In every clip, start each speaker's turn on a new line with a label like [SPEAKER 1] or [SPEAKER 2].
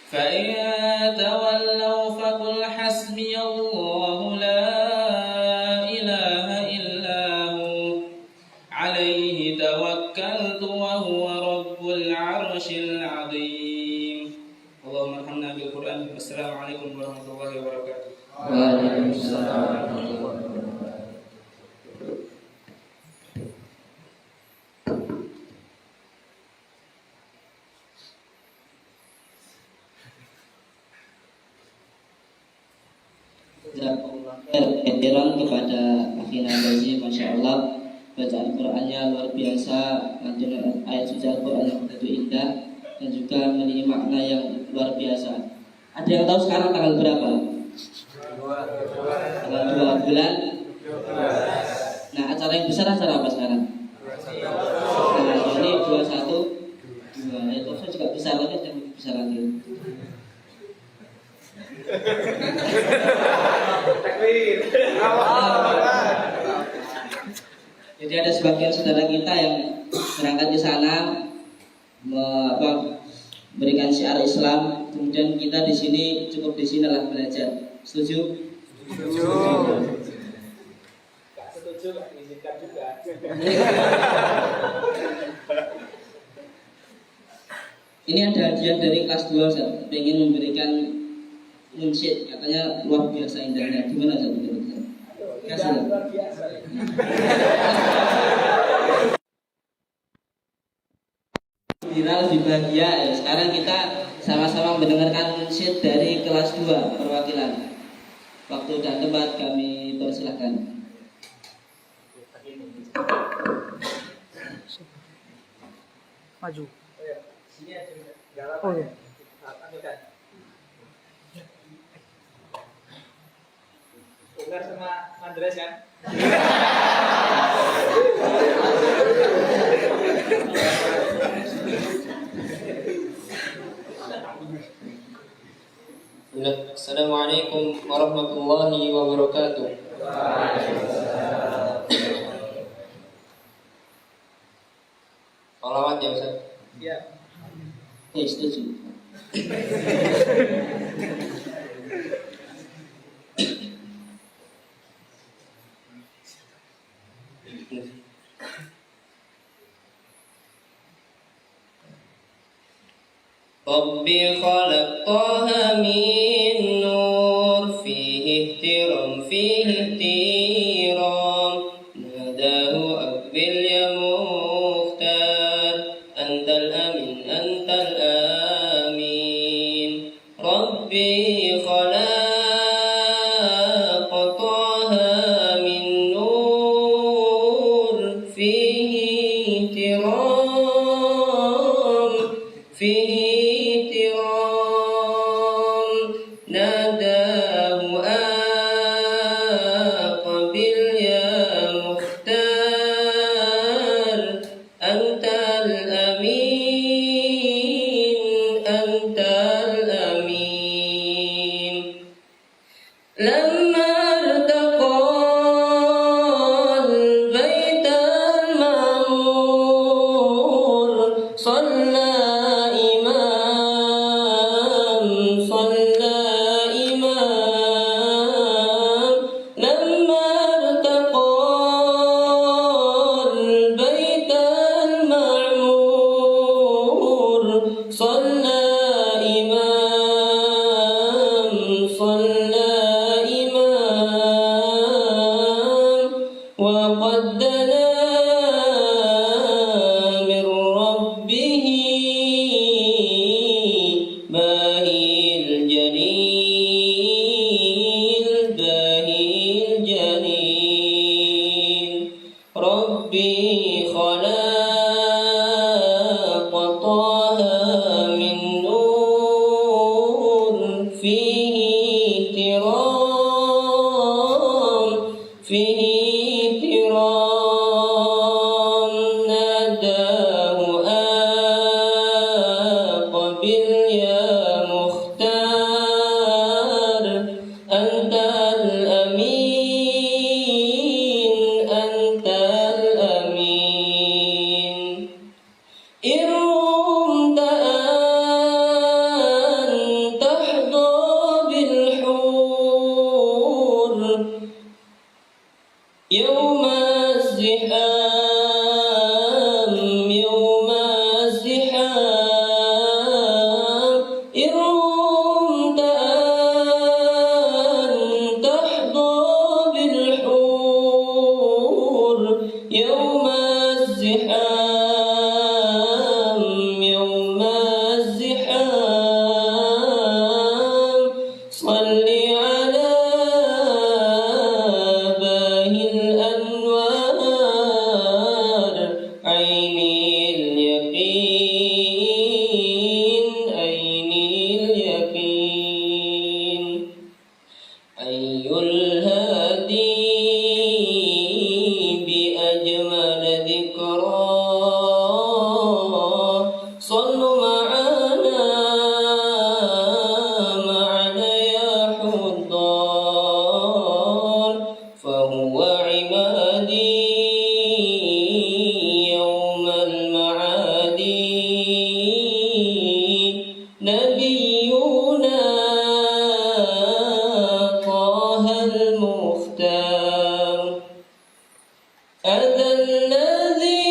[SPEAKER 1] فإن تولوا فقل حسبي الله لا إله إلا هو عليه توكلت وهو رب العرش العظيم. اللهم ارحمنا بالقرآن. السلام عليكم ورحمة الله وبركاته.
[SPEAKER 2] Waalaikumsalam warahmatullahi wabarakatuh. Kehadiran kepada akhirnya Bazi, Masya Allah, bacaan Qurannya luar biasa, lantunan ayat suci Al-Quran yang begitu indah, dan juga memiliki makna yang luar biasa. Ada yang tahu sekarang tanggal berapa? Tanggal 2 bulan. Nah, acara yang besar acara apa sekarang? Nah, ini 21 2, itu juga besar lagi, yang lebih besar lagi. Jadi ada sebagian saudara kita yang berangkat ke sana memberikan syiar Islam, kemudian kita di sini cukup di sini lah belajar. Setuju?
[SPEAKER 3] Setuju. Gak setuju gak diizinkan juga.
[SPEAKER 2] Ini ada hadiah dari kelas 2, saya pengen memberikan munsyid, katanya luar biasa indahnya. Gimana saya betul-betul? Kasih.
[SPEAKER 3] Luar biasa.
[SPEAKER 2] Viral lebih bahagia ya. Sekarang kita sama-sama mendengarkan munsyid dari kelas 2 perwakilan. Waktu dan tempat kami persilahkan.
[SPEAKER 4] Maju.
[SPEAKER 3] Sini aja. Jalan.
[SPEAKER 4] Oh ya.
[SPEAKER 3] Ambilkan. Ular sama Andres kan?
[SPEAKER 1] Assalamualaikum warahmatullahi wabarakatuh. Salawat ya Ustaz.
[SPEAKER 3] Iya.
[SPEAKER 2] Setuju.
[SPEAKER 1] Rabbi khalaqtaha min nur fihi ihtiram nadahu aqbil ya mukhtar antal amin Rabbi khalaqtaha min nur fihi ihtiram nadahu aqbil ya mukhtar antal amin lamma irtaqal baital ma'mur صلى إمام لما ارتقى البيت المعمور صلى إمام وقد دنا من ربه باهي الجليل ربي خلق طه من نور فيه احترام ناداه أقبل يا مختار أنت الأمين إن رمت أن نبينا طه المختار هذا الذي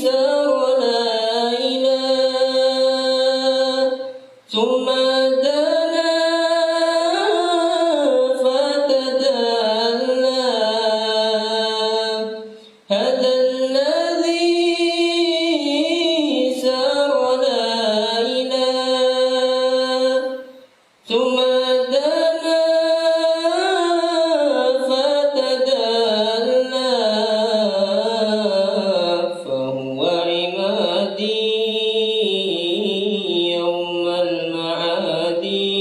[SPEAKER 1] سار لا إله ثم دنا فتدلى هذا الذي سار لا إله ثم دنا فتدلى فهو عمادي يوم المعادي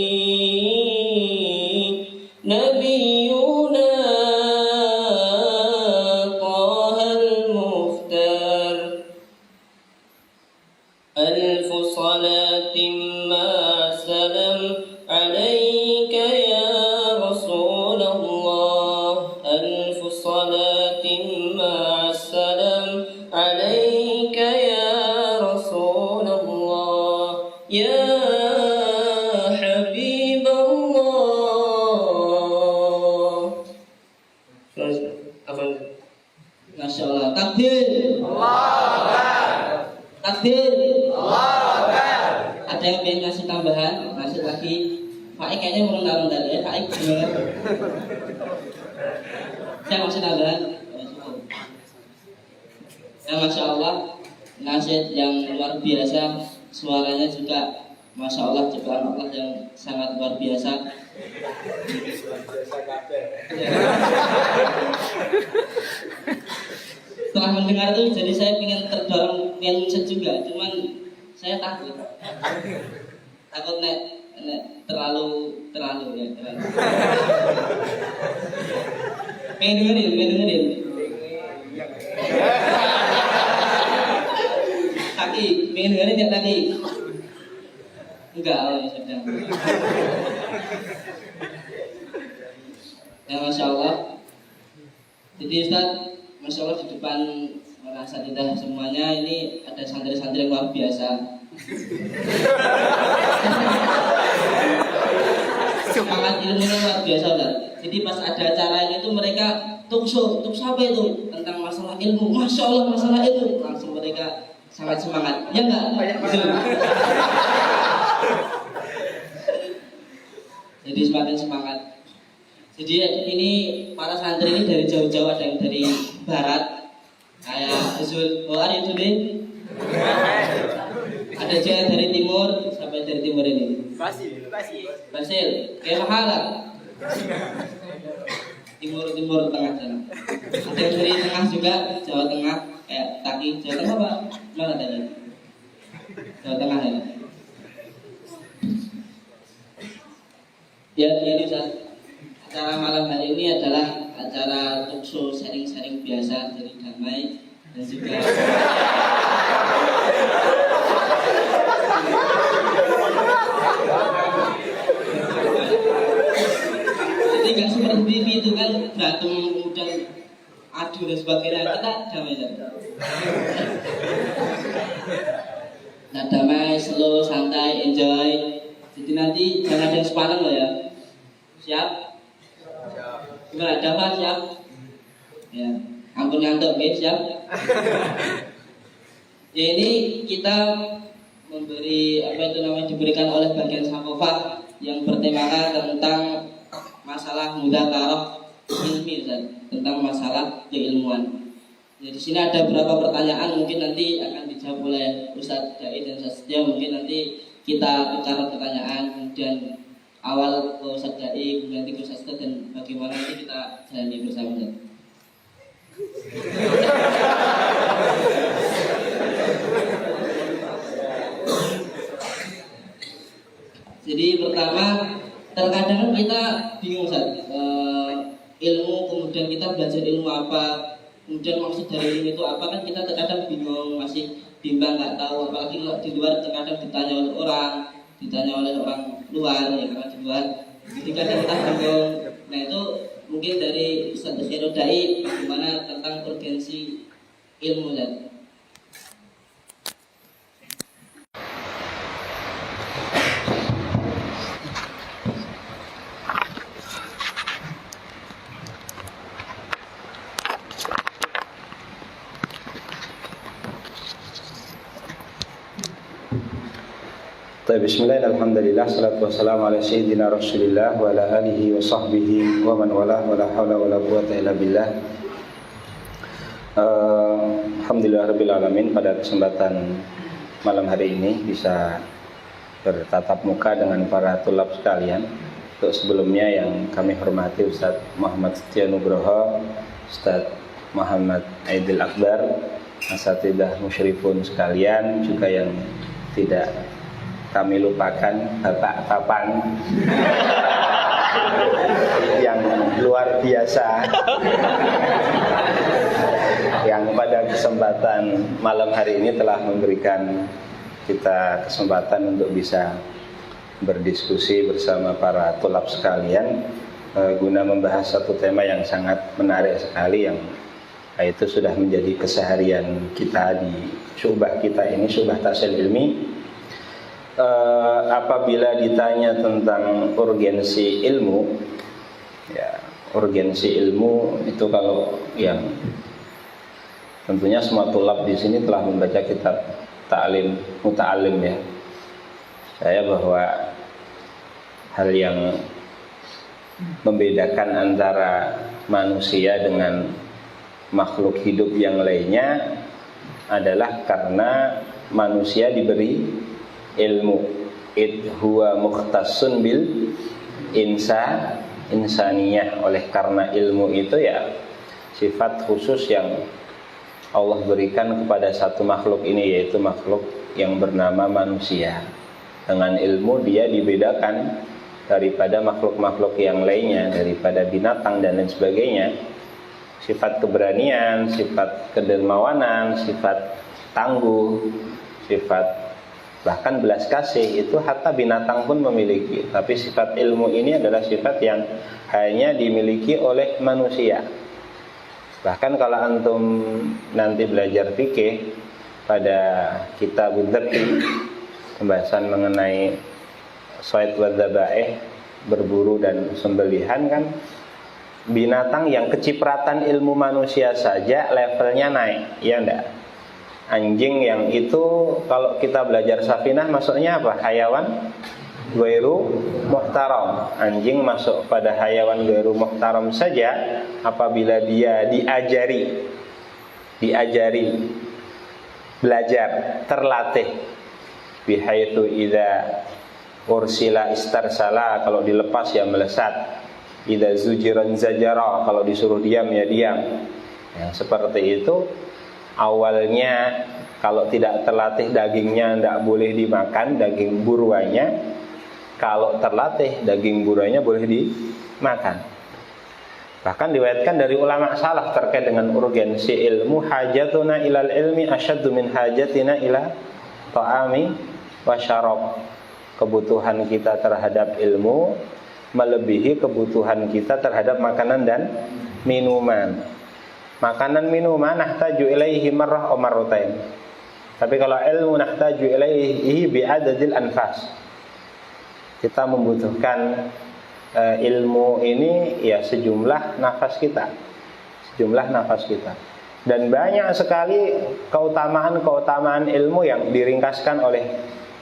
[SPEAKER 1] نبينا طه المختار ألف صلاة مع سلام عليك يا رسول الله ألف صلاة مع السلام عليك يا رسول الله يا حبيب الله.
[SPEAKER 2] Masya Allah. Takbir. Takbir. Ada yang pengen ngasih tambahan, ngasih lagi. Faik kayaknya merendah-rendah ya. Faik gimana? Saya masih tambahan. Ya Masya Allah, nasihat yang luar biasa, suaranya juga Masya Allah, ciptaan Allah yang sangat luar biasa. Setelah mendengar itu, jadi saya ingin terdorong, ingin musik juga, cuman saya takut nek terlalu ya terlalu. Pengen dengerin. Taki, pengen dengerin ya Taki? Enggak, oh ya sudah. Ya Masya Allah. Jadi Ustaz, Masya Allah di depan merasa tidak semuanya ini ada santri-santri yang luar biasa. Semangat ilmunya luar biasa Ustaz. Jadi pas ada acara ini tuh mereka tukso apa itu? Tentang masalah ilmu. Masya Allah masalah ilmu. Langsung mereka sangat semangat. Ya enggak? Jadi semakin semangat. Jadi ini para santri ini dari jauh-jauh, ada yang dari barat, kayak Zul, oh ada today, ada juga dari timur, sampai dari timur ini. Basil, kayak Mahala, timur tengah sana. Ada yang dari tengah juga, Jawa Tengah, kayak Taki, Jawa Tengah Pak, mana ada? Jawa Tengah ya. Ya ini Ustaz. Acara malam hari ini adalah acara talkshow sharing-sharing biasa, jadi damai dan juga jadi nggak seperti TV itu kan berantem kemudian adu dan sebagainya, kita damai saja. Nah damai, slow, santai, enjoy. Jadi nanti jangan ada yang sepaneng loh ya. Siap? Gimana, ada apa? Siap? Ya, ampun ngantuk, oke, siap? Ya ini kita diberikan oleh bagian Sakofah yang bertemakan tentang masalah mudzakarah ilmi, tentang masalah keilmuan. Ya, di sini ada beberapa pertanyaan, mungkin nanti akan dijawab oleh Ustadz Dai dan Ustadz Setia. Mungkin nanti kita bicara pertanyaan, kemudian awal ke Ustadz Dai, kemudian nanti ke Ustadz Setia, dan bagaimana nanti kita jalani bersama. Jadi pertama, terkadang kita bingung ilmu, kemudian kita belajar ilmu apa, kemudian maksud dari ilmu itu apa, kan kita terkadang bingung, masih bimbang, nggak tahu. Apalagi kalau di luar terkadang ditanya oleh orang luar ya, karena di luar, jadi kadang kita bingung. Nah itu mungkin dari Ustadz Dai bagaimana tentang urgensi ilmu
[SPEAKER 5] Bismillah, alhamdulillah, salatu wassalamu ala sayyidina rasulillah wa ala alihi wa sahbihi wa man walah, wa la hawla wa la quwata illa billah. Alhamdulillah rabbil alamin, pada kesempatan malam hari ini bisa bertatap muka dengan para tulab sekalian. Untuk sebelumnya yang kami hormati Ustaz Muhammad Setia Nugroho, Ustaz Muhammad Aidil Akbar, asatidzah musyrifun sekalian, juga yang tidak kami lupakan Bapak Tapan yang luar biasa, yang pada kesempatan malam hari ini telah memberikan kita kesempatan untuk bisa berdiskusi bersama para tulab sekalian guna membahas satu tema yang sangat menarik sekali, yang itu sudah menjadi keseharian kita di syubah kita ini, syubah tahsil ilmi. Apabila ditanya tentang urgensi ilmu, ya, urgensi ilmu itu kalau yang tentunya semua tulab di sini telah membaca kitab Ta'lim Muta'allim, ya. Saya bahwa hal yang membedakan antara manusia dengan makhluk hidup yang lainnya adalah karena manusia diberi ilmu. Huwa mukhtassun bil insaniyah. Oleh karena ilmu itu ya sifat khusus yang Allah berikan kepada satu makhluk ini, yaitu makhluk yang bernama manusia. Dengan ilmu dia dibedakan daripada makhluk-makhluk yang lainnya, daripada binatang dan lain sebagainya. Sifat keberanian, sifat kedermawanan, sifat tangguh, sifat bahkan belas kasih itu hatta binatang pun memiliki. Tapi sifat ilmu ini adalah sifat yang hanya dimiliki oleh manusia. Bahkan kalau antum nanti belajar fikih pada kitab Dzabih, pembahasan mengenai shayd wa dzabaih, berburu dan sembelihan, kan binatang yang kecipratan ilmu manusia saja levelnya naik, ya enggak? Anjing yang itu kalau kita belajar safinah masuknya apa? Hayawan ghairu muhtaram. Anjing masuk pada hayawan ghairu muhtaram saja apabila dia diajari belajar, terlatih. Bihaitsu idza ursila istarsala, kalau dilepas ya melesat. Idza zujiran zajara, kalau disuruh diam ya diam. Yang seperti itu awalnya kalau tidak terlatih dagingnya tidak boleh dimakan, daging buruannya. Kalau terlatih daging buruannya boleh dimakan. Bahkan diriwayatkan dari ulama salaf terkait dengan urgensi ilmu, hajatuna ilal ilmi asyaddu min hajatina ila ta'ami wa syarab. Kebutuhan kita terhadap ilmu melebihi kebutuhan kita terhadap makanan dan minuman. Makanan minuman nahtaju ilaihi marrah aw marratain. Tapi kalau ilmu nahtaju ilaihi bi'adadil anfas. Kita membutuhkan ilmu ini ya sejumlah nafas kita. Dan banyak sekali keutamaan ilmu yang diringkaskan oleh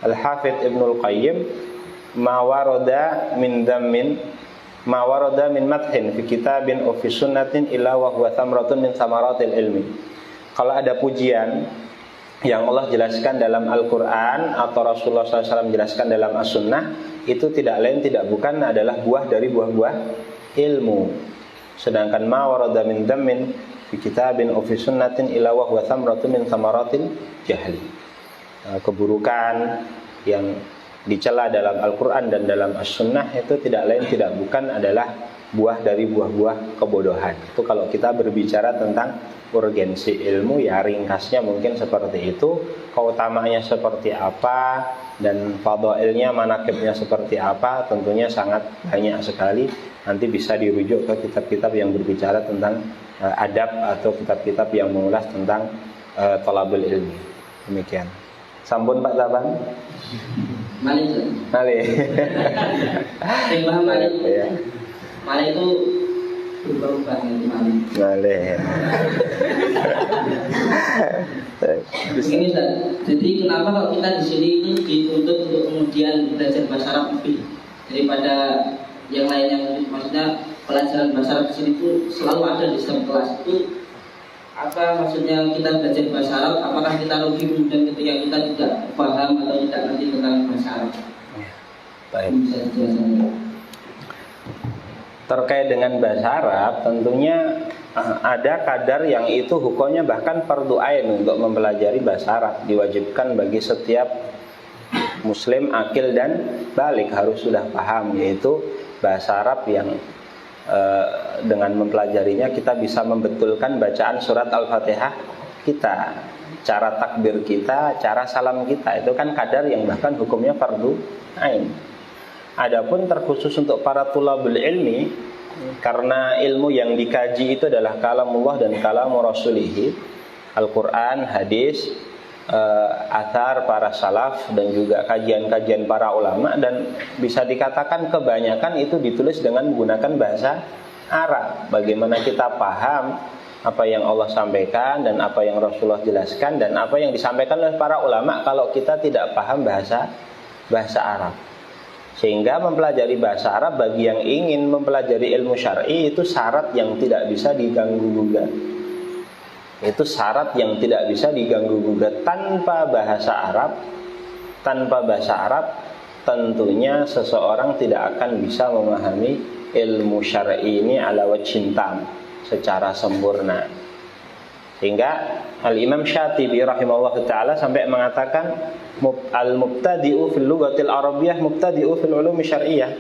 [SPEAKER 5] Al-Hafidz Ibnul Qayyim, ma warada min madhin fi kitabin wa fi sunnatin illa wa huwa thamratun min thamaratil ilmi. Kalau ada pujian yang Allah jelaskan dalam Al-Quran atau Rasulullah SAW jelaskan dalam As-Sunnah, itu tidak lain tidak bukan adalah buah dari buah-buah ilmu. Sedangkan ma warada min dhammin fi kitabin wa fi sunnatin illa wa huwa thamratun min thamaratil jahli. Keburukan yang dicela dalam Al-Quran dan dalam As-Sunnah itu tidak lain tidak bukan adalah buah dari buah-buah kebodohan. Itu kalau kita berbicara tentang urgensi ilmu, ya ringkasnya mungkin seperti itu. Keutamaannya seperti apa dan fadhailnya, manaqibnya seperti apa, tentunya sangat banyak sekali. Nanti bisa dirujuk ke kitab-kitab yang berbicara tentang adab atau kitab-kitab yang mengulas tentang thalabul ilmi. Demikian. Sampun Pak Taban?
[SPEAKER 2] Malik. Malik.
[SPEAKER 5] Ya.
[SPEAKER 2] Malik itu berubah-ubah nanti Malik.
[SPEAKER 5] Malik.
[SPEAKER 2] Begini Ustaz, jadi kenapa kalau kita di sini itu dituntut untuk kemudian belajar bahasa Arab lebih daripada yang lainnya. Maksudnya pelajaran bahasa Arab di sini itu selalu ada di setiap kelas. Itu apa maksudnya kita belajar bahasa Arab? Apakah kita rugi kemudian ketika kita tidak paham atau tidak ngerti tentang bahasa Arab?
[SPEAKER 5] Baik. Terkait dengan bahasa Arab, tentunya ada kadar yang itu hukumnya bahkan fardu ain untuk mempelajari bahasa Arab. Diwajibkan bagi setiap muslim akil dan balik harus sudah paham, yaitu bahasa Arab yang dengan mempelajarinya kita bisa membetulkan bacaan surat Al-Fatihah kita, cara takbir kita, cara salam kita. Itu kan kadar yang bahkan hukumnya fardu ain. Adapun terkhusus untuk para tulabul ilmi, karena ilmu yang dikaji itu adalah kalamullah dan kalamu rasulihi, Al-Quran, hadis, athar para salaf, dan juga kajian-kajian para ulama, dan bisa dikatakan kebanyakan itu ditulis dengan menggunakan bahasa Arab. Bagaimana kita paham apa yang Allah sampaikan dan apa yang Rasulullah jelaskan dan apa yang disampaikan oleh para ulama kalau kita tidak paham bahasa Arab. Sehingga mempelajari bahasa Arab bagi yang ingin mempelajari ilmu syar'i itu syarat yang tidak bisa diganggu-gugat. Itu syarat yang tidak bisa diganggu-gugat. Tanpa bahasa Arab tentunya seseorang tidak akan bisa memahami ilmu syar'i ini ala wajhin tam, secara sempurna. Sehingga Al-Imam Syatibi rahimahullah ta'ala sampai mengatakan al-mubtadi'u fil lughatil arabiyyah mubtadi'u fil ulumi syar'iyyah.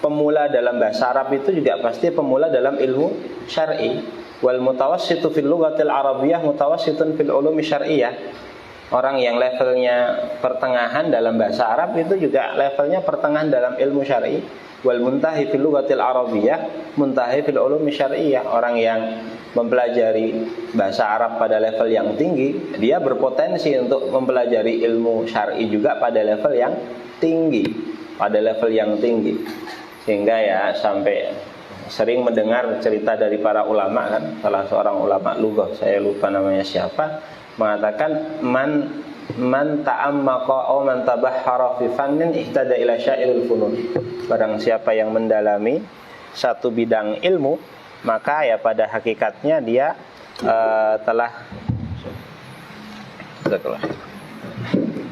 [SPEAKER 5] Pemula dalam bahasa Arab itu juga pasti pemula dalam ilmu syar'i. Wal mutawassitu fil lughatil arabiyyah mutawassitun fil ulumi syar'iyyah. Orang yang levelnya pertengahan dalam bahasa Arab itu juga levelnya pertengahan dalam ilmu syar'i. Wal muntahi fil lughatil arabiyyah muntahi fil ulumi syar'iyyah. Orang yang mempelajari bahasa Arab pada level yang tinggi, dia berpotensi untuk mempelajari ilmu syar'i juga pada level yang tinggi, Sehingga ya sampai sering mendengar cerita dari para ulama kan, salah seorang ulama lughah, saya lupa namanya siapa, mengatakan man ta'ammaqa aw man tabahhara fi fannin ihtada ila syairil funun. Barang siapa yang mendalami satu bidang ilmu, maka ya pada hakikatnya dia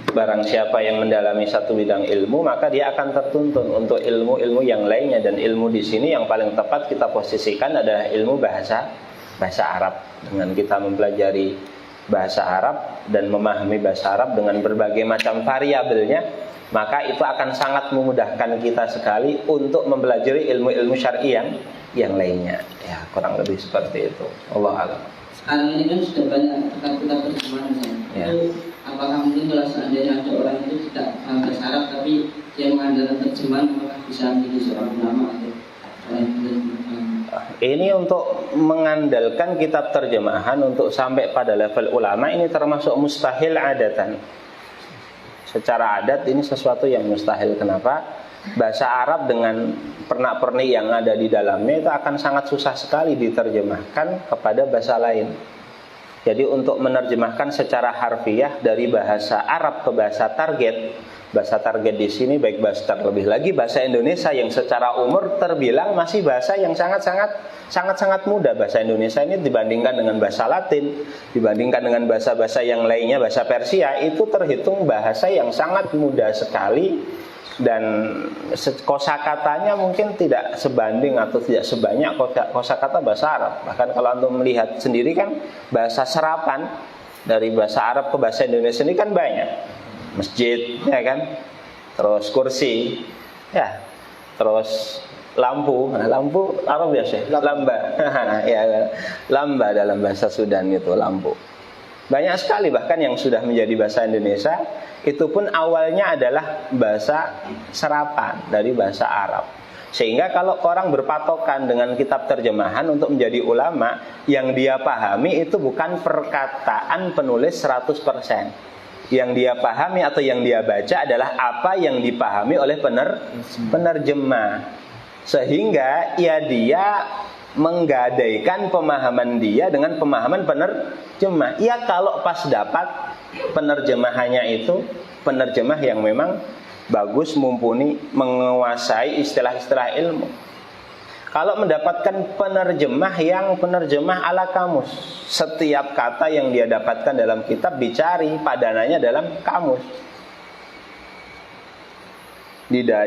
[SPEAKER 5] barang siapa yang mendalami satu bidang ilmu, maka dia akan tertuntun untuk ilmu-ilmu yang lainnya. Dan ilmu di sini yang paling tepat kita posisikan adalah ilmu bahasa Arab. Dengan kita mempelajari bahasa Arab dan memahami bahasa Arab dengan berbagai macam variabelnya, maka itu akan sangat memudahkan kita sekali untuk mempelajari ilmu-ilmu syar'i yang lainnya. Ya, kurang lebih seperti itu. Allah a'lam.
[SPEAKER 2] Sekarang ini kan sudah banyak kitab-kitab terjemahan misalnya.
[SPEAKER 5] Ya.
[SPEAKER 2] Itu apakah mungkin kalau seandainya ada orang itu tidak paham bahasa Arab tapi dia mengandalkan terjemahan, apakah bisa menjadi seorang ulama atau orang yang
[SPEAKER 5] ini untuk mengandalkan kitab terjemahan untuk sampai pada level ulama ini termasuk mustahil adatan. Secara adat ini sesuatu yang mustahil. Kenapa? Bahasa Arab dengan pernak-pernik yang ada di dalamnya itu akan sangat susah sekali diterjemahkan kepada bahasa lain. Jadi untuk menerjemahkan secara harfiah dari bahasa Arab ke bahasa target di sini baik bahasa terlebih lagi bahasa Indonesia yang secara umur terbilang masih bahasa yang sangat mudah. Bahasa Indonesia ini dibandingkan dengan bahasa Latin, dibandingkan dengan bahasa-bahasa yang lainnya, bahasa Persia itu terhitung bahasa yang sangat mudah sekali. Dan kosakatanya mungkin tidak sebanding atau tidak sebanyak kosakata bahasa Arab. Bahkan kalau Anda melihat sendiri kan bahasa serapan dari bahasa Arab ke bahasa Indonesia ini kan banyak. Masjid, ya kan? Terus kursi, ya. Terus lampu. Nah, lampu Arab biasa, lamba. Ya, lamba dalam bahasa Sudan itu lampu. Banyak sekali bahkan yang sudah menjadi bahasa Indonesia itu pun awalnya adalah bahasa serapan dari bahasa Arab. Sehingga kalau orang berpatokan dengan kitab terjemahan untuk menjadi ulama, yang dia pahami itu bukan perkataan penulis 100%. Yang dia pahami atau yang dia baca adalah apa yang dipahami oleh penerjemah. Sehingga ya dia menggadaikan pemahaman dia dengan pemahaman penerjemah. Ya kalau pas dapat penerjemahannya itu penerjemah yang memang bagus, mumpuni, menguasai istilah-istilah ilmu. Kalau mendapatkan penerjemah ala kamus, setiap kata yang dia dapatkan dalam kitab dicari padanannya dalam kamus.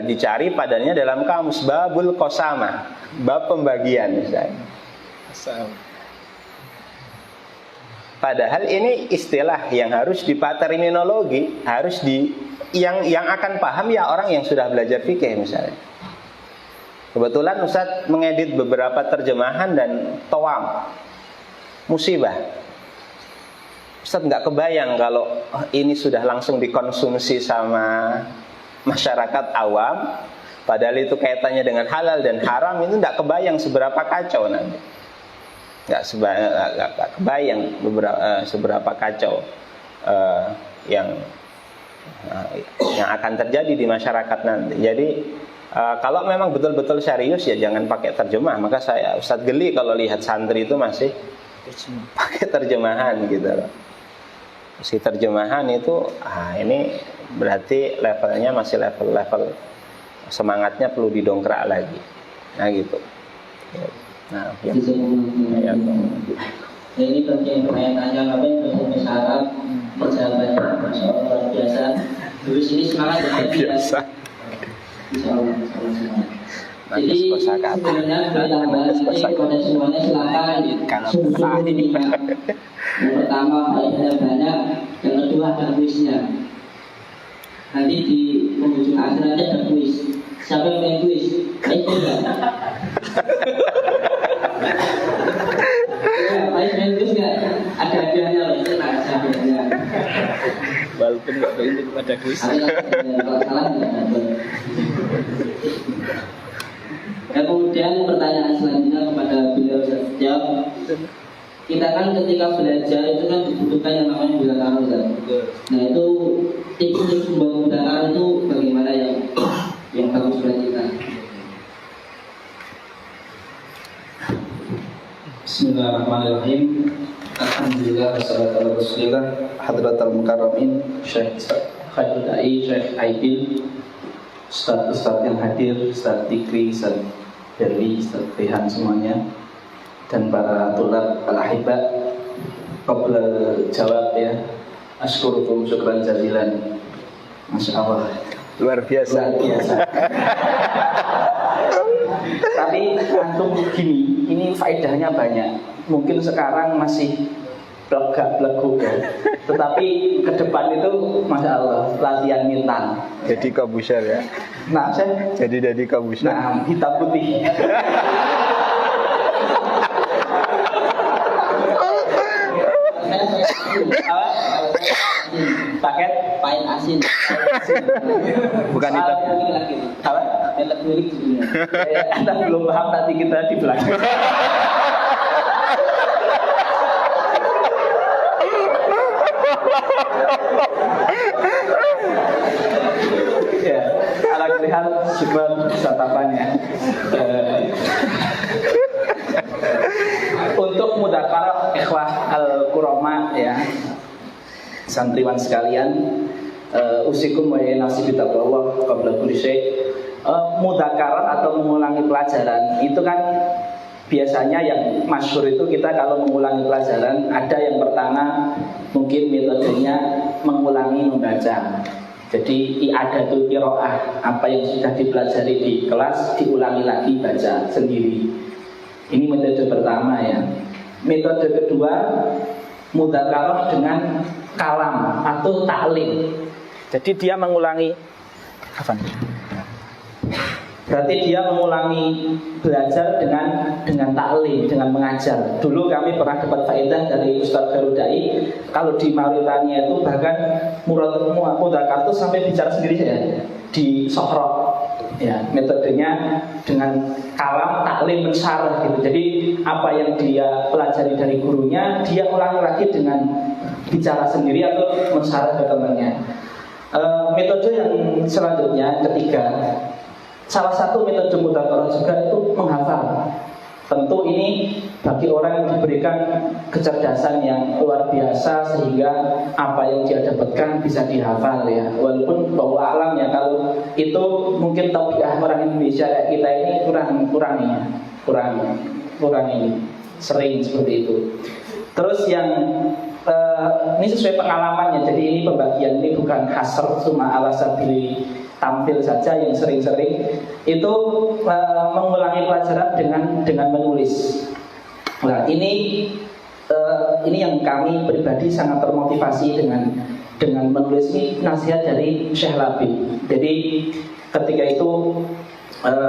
[SPEAKER 5] Dicari padanannya dalam kamus. Babul qasama, bab pembagian misalnya. Padahal ini istilah yang harus terminologi, harus yang akan paham ya orang yang sudah belajar fikih misalnya. Kebetulan Ustadz mengedit beberapa terjemahan dan toam musibah. Ustadz nggak kebayang kalau ini sudah langsung dikonsumsi sama masyarakat awam, padahal itu kaitannya dengan halal dan haram, itu nggak kebayang seberapa kacau nanti. Nggak kebayang seberapa kacau yang akan terjadi di masyarakat nanti. Jadi kalau memang betul-betul serius ya jangan pakai terjemah. Maka Ustadz geli kalau lihat santri itu masih pakai terjemahan gitu loh. Si terjemahan itu ini berarti levelnya masih level semangatnya perlu didongkrak lagi. Nah gitu. Nah, ya.
[SPEAKER 2] Ini penting pertanyaannya apa yang bahasa Arab, perjawabannya Masya Allah luar biasa. Terus ini semangat
[SPEAKER 5] biasa.
[SPEAKER 2] Jadi sebenarnya penambahan ini kepada semuanya silakan. Yang pertama faedahnya banyak, yang kedua ada kuisnya. Nanti di penghujung akhir nanti ada kuis. Siapa yang main kuis? Itu enggak? Main kuis enggak? Ada hadiahnya loh, itu nggak ada hadiahnya.
[SPEAKER 3] Walaupun nggak berhenti kepada kuis.
[SPEAKER 2] Kalau salah nggak ada. Dan kemudian pertanyaan selanjutnya kepada beliau sejauh kita kan ketika belajar itu kan dibutuhkan yang namanya mudzakarah. Nah itu tips membuat mudzakarah itu bagaimana yang bagus buat kita?
[SPEAKER 6] Bismillahirrahmanirrahim. Alhamdulillah wassalatu ala rasulillah hadratal mukarramin Syekh Khairul Dai, Syekh Aidil, Ustaz yang hadir, Ustaz Tikri, Ustaz Berli, Ustaz Rehan semuanya, dan para tulab al-ahibba. Qabla jawab ya, asykurukum syukran jazilan. Masya Allah,
[SPEAKER 5] luar biasa.
[SPEAKER 6] Tapi antum gini, ini faedahnya banyak. Mungkin sekarang masih belegak-beleguk ya. Tetapi ke depan itu Masya Allah latihan mintan.
[SPEAKER 5] Jadi kabusar ya.
[SPEAKER 6] Nah,
[SPEAKER 5] jadi kabusar.
[SPEAKER 6] Nah, hitam putih.
[SPEAKER 2] Paket pahit asin.
[SPEAKER 5] Bukan itu.
[SPEAKER 6] Apa?
[SPEAKER 2] Elektronik sebenarnya.
[SPEAKER 6] Kita belum paham, nanti kita di belakang. Ya, ala kelihatan sebab santapannya. Untuk mudzakarah ikhwah al-kurama ya, santriwan sekalian, usikum wa nasi bitaqwa qabla kulli syai'. Mudzakarah atau mengulangi pelajaran itu kan biasanya yang masyhur itu kita kalau mengulangi pelajaran ada yang pertama mungkin metodenya mengulangi membaca. Jadi i'adatul qiraah, apa yang sudah dipelajari di kelas diulangi lagi baca sendiri. Ini metode pertama ya. Metode kedua mudzakarah dengan kalam atau ta'lim. Jadi dia mengulangi berarti dia mengulangi belajar dengan taklim, dengan mengajar. Dulu kami pernah dapat faedah dari Ustaz Khairul Dai, kalau di Mauritania itu bahkan mudzakarah itu sampai bicara sendiri saja di Sohrok. Ya, metodenya dengan kalam taklim mensyarah gitu. Jadi apa yang dia pelajari dari gurunya dia ulangi lagi dengan bicara sendiri atau mensyarah ke temannya. Metode yang selanjutnya ketiga, salah satu metode mudzakarah juga itu menghafal. Tentu ini bagi orang yang diberikan kecerdasan yang luar biasa sehingga apa yang dia dapatkan bisa dihafal ya. Walaupun bahwa alam ya, kalau itu mungkin tabiat orang Indonesia kayak kita ini kurang ini, sering seperti itu. Terus yang ini sesuai pengalamannya, jadi ini pembagian ini bukan hasr cuma ala sabili tampil saja, yang sering-sering itu mengulangi pelajaran dengan menulis. Nah ini yang kami pribadi sangat termotivasi dengan menulis ini, nasihat dari Syekh Labib. Jadi ketika itu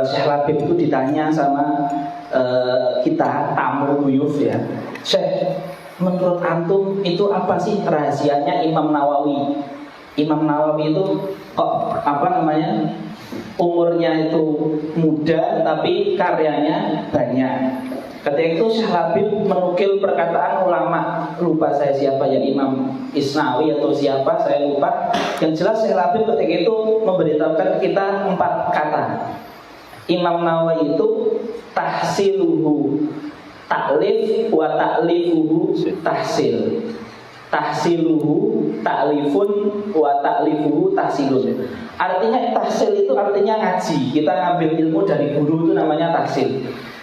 [SPEAKER 6] Syekh Labib itu ditanya sama kita tamu duyuf ya, Syekh, menurut antum itu apa sih rahasianya Imam Nawawi? Imam Nawawi itu kok umurnya itu muda tapi karyanya banyak. Ketika itu Syekh Labib menukil perkataan ulama, lupa saya siapa ya, Imam Isnawi atau siapa saya lupa. Yang jelas Syekh Labib ketika itu memberitahukan kita 4 kata. Imam Nawawi itu tahsiluhu ta'lif wa ta'lifuhu tahsil. Tahsiluhu ta'lifun wa ta'lifuhu tahsilun. Artinya tahsil itu artinya ngaji. Kita ngambil ilmu dari guru itu namanya tahsil.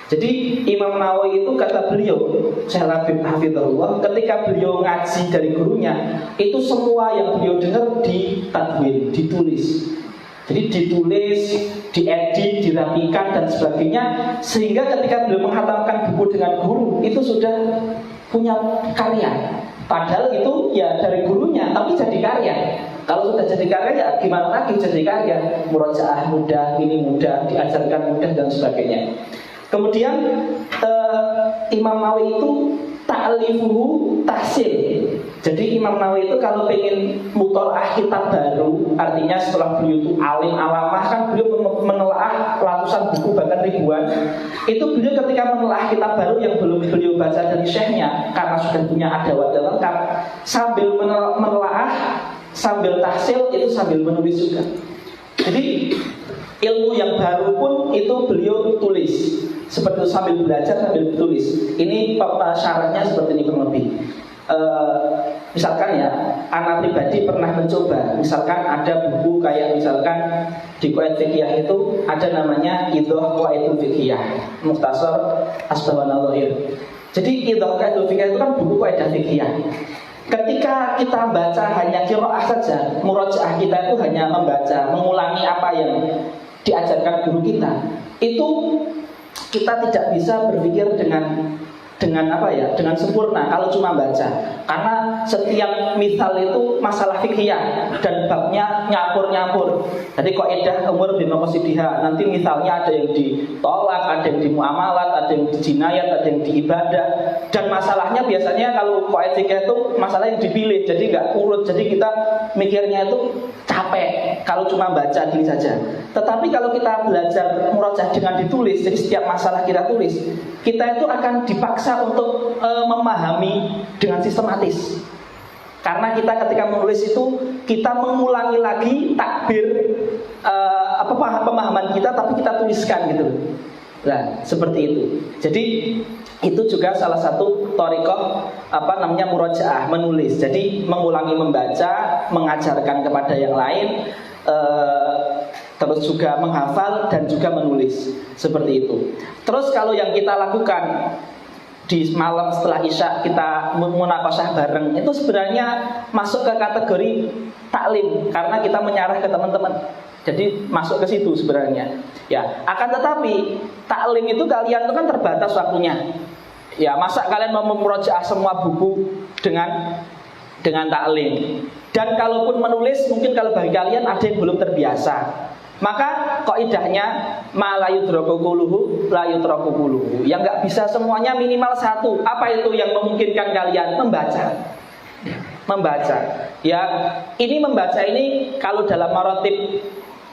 [SPEAKER 6] Jadi Imam Nawawi itu kata beliau, Syekh Labib hafizahullah, ketika beliau ngaji dari gurunya, itu semua yang beliau dengar ditadwin, ditulis. Jadi ditulis, diedit, dirapikan dan sebagainya, sehingga ketika beliau menghatamkan buku dengan guru, itu sudah punya karya. Padahal itu ya dari gurunya, tapi jadi karya. Kalau sudah jadi karya ya gimana lagi jadi karya? Murojaah mudah, ini mudah, diajarkan mudah dan sebagainya. Kemudian Imam Nawawi itu ta'lifuhu tahsil. Jadi Imam Nawawi itu kalau pengen mutolaah kitab baru, artinya setelah beliau itu alim alamah, kan beliau menelaah ratusan buku bahkan ribuan. Itu beliau ketika menelaah kitab baru yang belum beliau baca dari syekhnya, karena sudah punya adawat dan lengkap, sambil menelaah, sambil tahsil, itu sambil menulis juga. Jadi ilmu yang baru pun itu beliau tulis, seperti sambil belajar sambil tulis. Ini syaratnya seperti ini kurang lebih. Misalkan ya, anak pribadi pernah mencoba. Misalkan ada buku kayak misalkan di Qawaid Fiqhiyah itu ada namanya Idhah Qawaidul Fiqhiyah, Mukhtasar Asbahun-Nadhair. Jadi Idhah Qawaidul Fiqhiyah itu kan buku kaidah fiqhiyah. Ketika kita baca hanya qiraah saja, murojaah kita itu hanya membaca, mengulangi apa yang diajarkan guru kita, itu kita tidak bisa berpikir dengan sempurna kalau cuma baca. Karena setiap misal itu masalah fikih dan babnya nyampur-nyampur. Jadi kaidah umur bin maqasidiha, nanti misalnya ada yang ditolak, ada yang di muamalat, ada yang di jinayat, ada yang di ibadah. Dan masalahnya biasanya kalau kaidah fikih itu masalah yang dipilih, jadi nggak urut. Jadi kita mikirnya itu capek kalau cuma baca gini saja. Tetapi kalau kita belajar murojaah dengan ditulis, jadi setiap masalah kita tulis, kita itu akan dipaksa untuk memahami dengan sistematis. Karena kita ketika menulis itu kita mengulangi lagi takbir pemahaman kita, tapi kita tuliskan gitu. Nah, seperti itu. Jadi itu juga salah satu thariqah murojaah, menulis. Jadi mengulangi membaca, mengajarkan kepada yang lain, terus juga menghafal dan juga menulis. Seperti itu. Terus kalau yang kita lakukan di malam setelah Isya kita munaqashah bareng, itu sebenarnya masuk ke kategori taklim karena kita menyarah ke teman-teman. Jadi masuk ke situ sebenarnya. Ya, akan tetapi taklim itu kalian itu kan terbatas waktunya. Ya, masa kalian mau memurojaah semua buku dengan taklim? Dan kalaupun menulis, mungkin kalau bagi kalian ada yang belum terbiasa. Maka kaidahnya ma la yudraku quluhu la yutraku quluhu. Yang enggak bisa semuanya minimal satu. Apa itu yang memungkinkan kalian? Membaca. Ya, ini membaca ini kalau dalam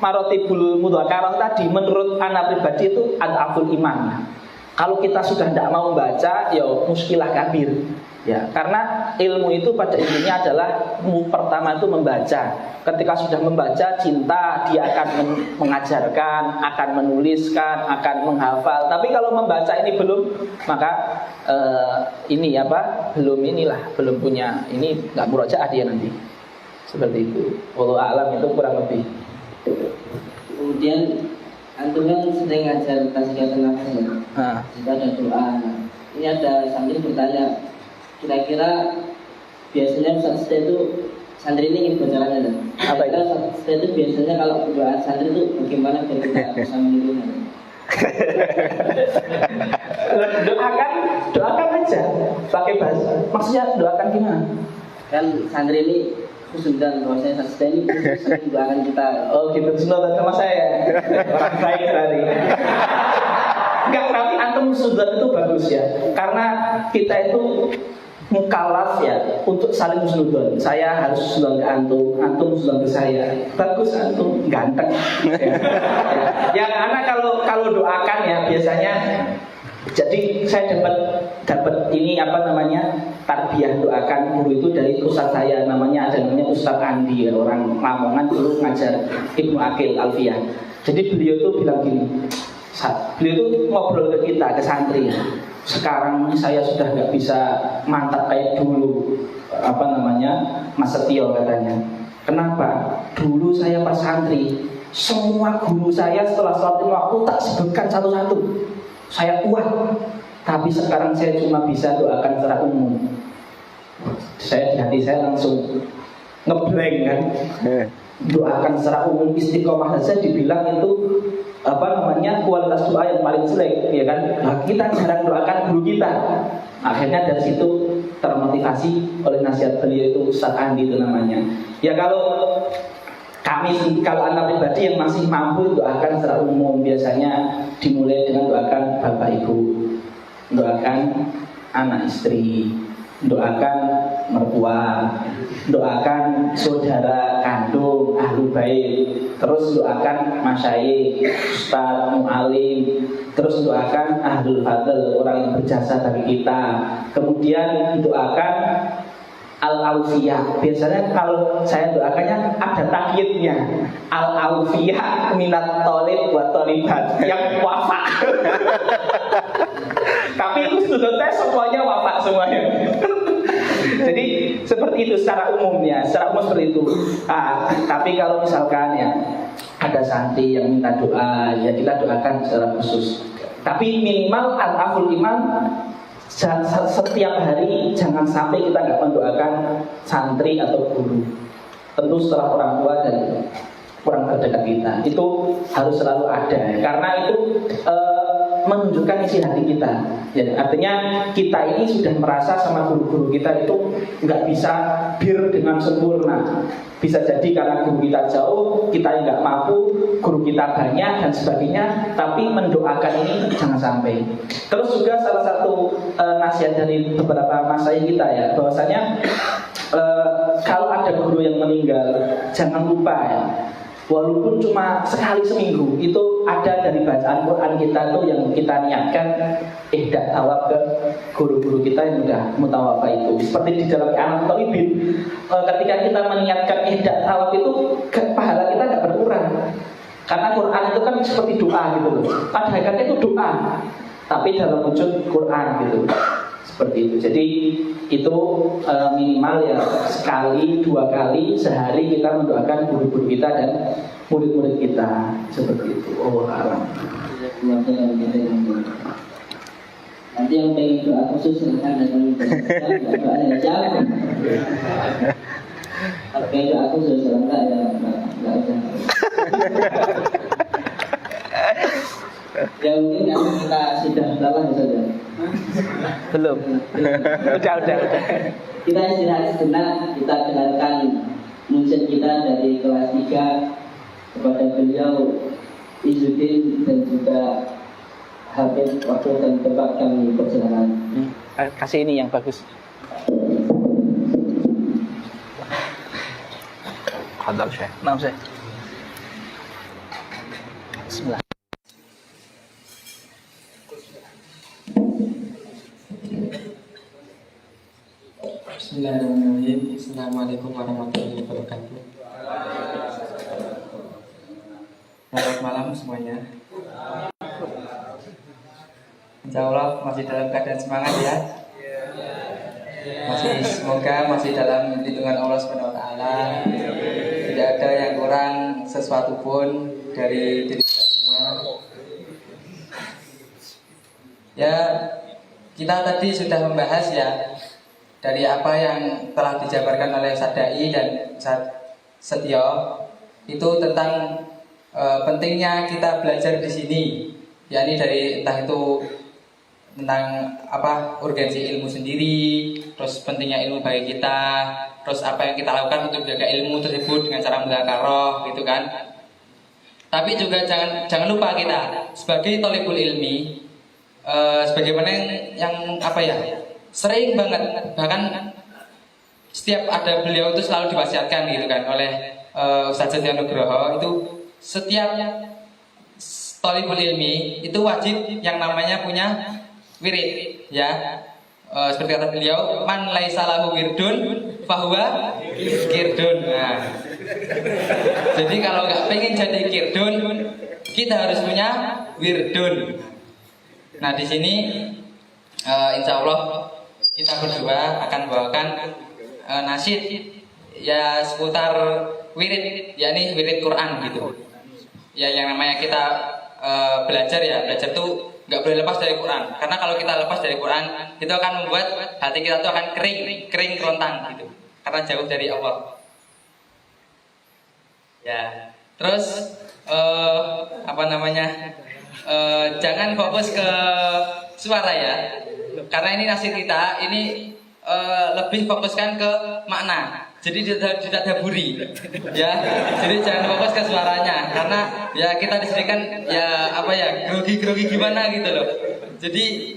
[SPEAKER 6] maratibul mudzakarah tadi menurut anak pribadi itu adaful iman. Kalau kita sudah tidak mau membaca, ya muskilah kabir. Ya, karena ilmu itu pada intinya adalah pertama itu membaca. Ketika sudah membaca, cinta, dia akan mengajarkan, akan menuliskan, akan menghafal. Tapi kalau membaca ini belum, maka belum punya, ini nggak murojaah dia nanti. Seperti itu. Wallahu a'lam, itu kurang lebih.
[SPEAKER 2] Kemudian antum kan sering ngajar tasbihatan nafas ya. Kita ada doa. Ini ada santri bertanya, kira-kira biasanya Ustaz itu santri ini ingin bocorannya kan?
[SPEAKER 6] Apa itu?
[SPEAKER 2] Ustaz itu biasanya kalau berdoa santri itu bagaimana biar kita bisa menirunya?
[SPEAKER 6] Doakan aja pakai bahasa. Maksudnya doakan gimana?
[SPEAKER 2] Kan santri ini khususkan bahwasanya Ustaz ini sering doakan kita.
[SPEAKER 6] Oh gitu, sunatan sama saya. Orang baik tadi. Enggak, tapi antum sunatan itu bagus ya. Karena kita itu mukallaf ya untuk saling husnudzon. Saya harus husnudzon ke antum, antum husnudzon ke saya. Bagus antum, ganteng. Ya, karena kalau doakan ya biasanya. Jadi saya dapat ini tarbiyah doakan guru itu dari ustaz saya, namanya Ustaz Andi, orang Lamongan, dulu ngajar Ibnu Aqil Alfiyah. Jadi beliau tuh bilang gini, beliau tuh ngobrol ke kita, ke santri. Sekarang saya sudah nggak bisa mantap kayak dulu, Mas Setio katanya. Kenapa? Dulu saya pas santri, semua guru saya setelah sholat waktu tak sebutkan satu-satu. Saya kuat, tapi sekarang saya cuma bisa doakan secara umum. Saya di hati saya langsung ngeblank kan. Doakan secara umum istiqomah saja dibilang itu kualitas doa yang paling jelek, ya kan? Nah, kita jarang doakan guru kita. Akhirnya dari situ termotivasi oleh nasihat beliau itu, Ustaz Andi itu namanya. Ya kalau anak pribadi yang masih mampu doakan secara umum, biasanya dimulai dengan doakan bapak ibu, doakan anak istri, doakan mertua, doakan saudara kandung, ahlu bait, terus doakan masyayikh, ustaz, mu'alim, terus doakan ahlul fadl, orang yang berjasa bagi kita. Kemudian doakan Al-Aufiyah. Biasanya kalau saya doakannya ada takyidnya, Al-Aufiyah minat tolib wa tolibat, yang wafat. Tapi itu sebetulnya semuanya wafat semuanya. Jadi seperti itu secara umumnya, secara umum seperti itu. Tapi kalau misalkan ya ada santri yang minta doa, ya kita doakan secara khusus. Tapi minimal al-aful iman, setiap hari jangan sampai kita nggak mendoakan santri atau guru. Tentu setelah orang tua dan orang terdekat kita, itu harus selalu ada, karena itu menunjukkan isi hati kita. Ya, artinya kita ini sudah merasa sama guru-guru kita itu nggak bisa bir dengan sempurna. Bisa jadi karena guru kita jauh, kita nggak mampu, guru kita banyak dan sebagainya. Tapi mendoakan ini jangan sampai. Terus juga salah satu nasihat dari beberapa masai kita ya, bahwasanya kalau ada guru yang meninggal, jangan lupa ya, walaupun cuma sekali seminggu, itu ada dari bacaan Quran kita tuh yang kita niatkan ihda tawab ke guru-guru kita yang sudah mutawafa itu. Seperti di dalam Anak Thalibin, ketika kita meniatkan ihda tawab itu, pahala kita tidak berkurang. Karena Quran itu kan seperti doa gitu loh. Pada hakikatnya itu doa, tapi dalam wujud Quran gitu. Seperti itu. Jadi itu minimal ya sekali, 2 kali sehari kita mendoakan guru-guru kita dan murid-murid kita. Seperti itu. Oh alam.
[SPEAKER 2] Nanti yang pengen doa khusus silahkan datang ke doa yang jauh. Kalau pengen doa khusus silahkan ya nggak usah. Ya mungkin kita sudah salah saja.
[SPEAKER 6] Belum. Udah.
[SPEAKER 2] Kita istirahat sejenak, kita kenalkan muncul kita dari kelas 3 kepada beliau Izzuddin dan juga Habib waktu dan tempat kami persilakan.
[SPEAKER 6] Kasih ini yang bagus.
[SPEAKER 3] Hadal Syekh.
[SPEAKER 6] Nah, Syekh. Bismillah.
[SPEAKER 7] Bismillahirrahmanirrahim. Assalamualaikum warahmatullahi wabarakatuh. Selamat malam semuanya. Insya Allah masih dalam keadaan semangat ya. Semoga masih dalam lindungan Allah Subhanahu wa taala. Tidak ada yang kurang sesuatu pun dari diri kita semua. Ya, kita tadi sudah membahas ya dari apa yang telah dijabarkan oleh Sadai dan Setio itu tentang pentingnya kita belajar di sini, yakni dari entah itu tentang apa urgensi ilmu sendiri, terus pentingnya ilmu bagi kita, terus apa yang kita lakukan untuk menjaga ilmu tersebut dengan cara mudzakarah gitu kan. Tapi juga jangan lupa kita sebagai thalibul ilmi, sebagaimana yang apa ya sering banget, bahkan setiap ada beliau itu selalu diwasiatkan gitu kan oleh Ustaz Setia Nugroho, itu setiap thalibul ilmi itu wajib yang namanya punya wirid ya. Seperti kata beliau, man laisa lahu wirdun fahuwa kirdun. Nah, jadi kalau nggak pengen jadi kirdun, kita harus punya wirdun. Nah, di sini insya Allah kita berdua akan bawakan nasyid ya seputar wirid, yakni wirid Quran gitu. Ya yang namanya kita belajar tuh nggak boleh lepas dari Quran, karena kalau kita lepas dari Quran itu akan membuat hati kita tuh akan kering kerontang gitu, karena jauh dari Allah. Ya, terus jangan fokus ke suara ya, karena ini nasib kita ini lebih fokuskan ke makna. Jadi ditadaburi ya. Jadi jangan fokus ke suaranya, karena ya kita disediakan ya apa ya grogi gimana gitu loh. Jadi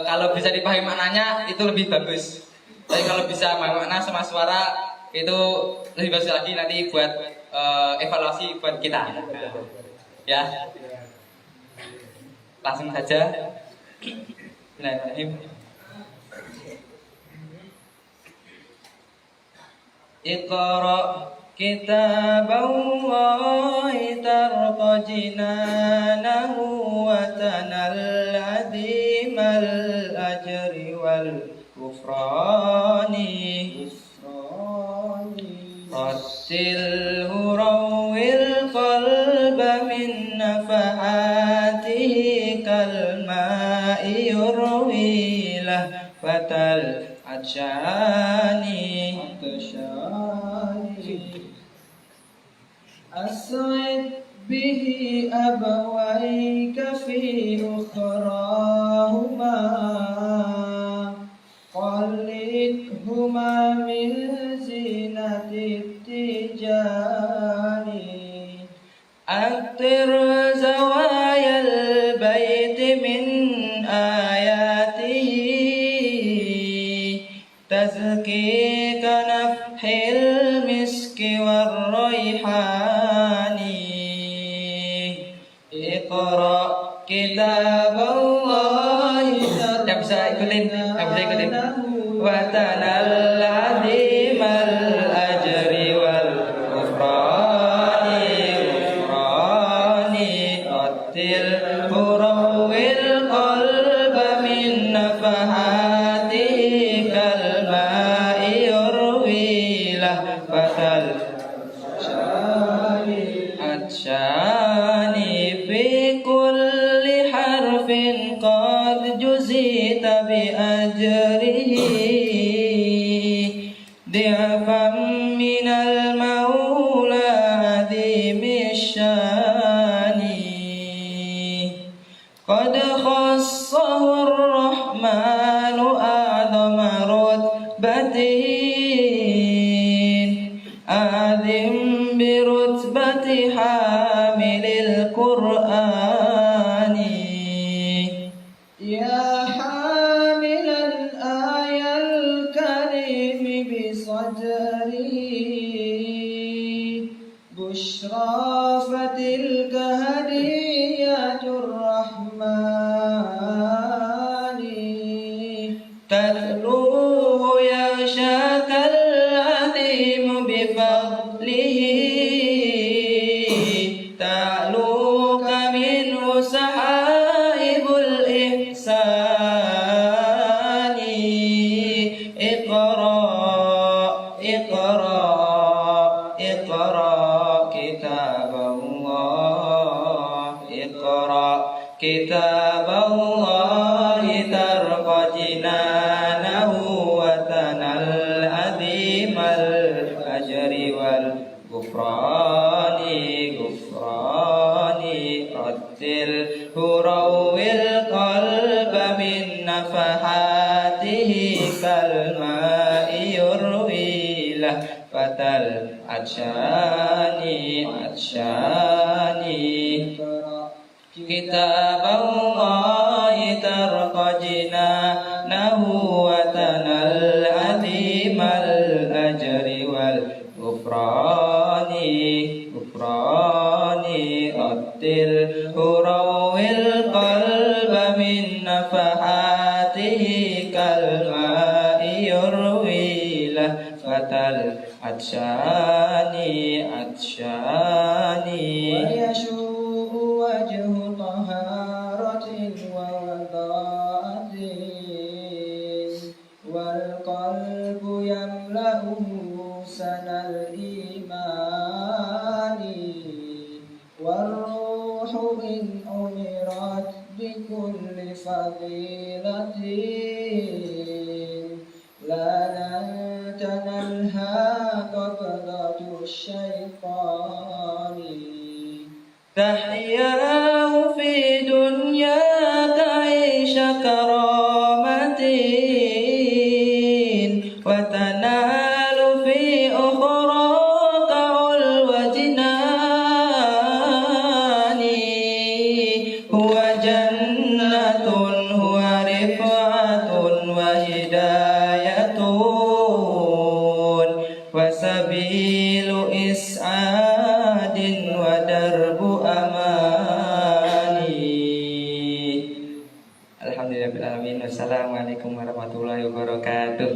[SPEAKER 7] kalau bisa dipahami maknanya itu lebih bagus. Tapi kalau bisa makna sama suara itu lebih bagus lagi, nanti buat evaluasi buat kita. Ya. Langsung saja. Bismillahirrahmanirrahim. Iqra kitaballahi tarqa jinanahu wa tanal azimal ajri wal kufrani Rattilhu rawil qalba min nafahatihi kalma'i yurwilah fatal atshani أسعد به أبويك في أخراهما قلدهما من زينة التجان أكثر زوايا البيت من آياته تزكيك نفح المسك والريحان Iqra kitaballahi yang bisa ikutin wa tanal azimal ajri wal kufrani qatil hurawil qalba min nafahati kalma'i yurwilah fatal atshani fi kulli harfin qad juzita bi ajrihi di'fam minal maula adhimishani qad khassahu ar-rahmanu a'zama rutbatin azim bi rutbati hamilil qur'ani ya hamilan ayal karim bi sadrihi bushra fatilka hadiyatur rahmani tatluhu ya syad kitaballahi tarqa jinanahu wa tanal azimal ajri wal gufrani rattil hurawil qalba min nafahatihi kalma'i yurwilah fatal atsyani kitaballahi tarqa jinanahu wa tanal azimal ajri wal gufrani rattil hurawil qalba min nafahatihi kalma'i yurwilah fatal atsyani wa yashubu wajhu taharatin wa wada'atin wal qalbu yamla'u sanal imani wal ruhu in umirat bikulli fadilatin la tanalha qabdatu syaitani tahyahu fi dunya ka'isha karamatin wa tanalu fi ukhra ka'ul wajnani huwa jannatun huwa rifatun wa hidayatun wa sabilu is'adin wa darbu amani. Alhamdulillahirrahmanirrahim. Wassalamualaikum warahmatullahi wabarakatuh.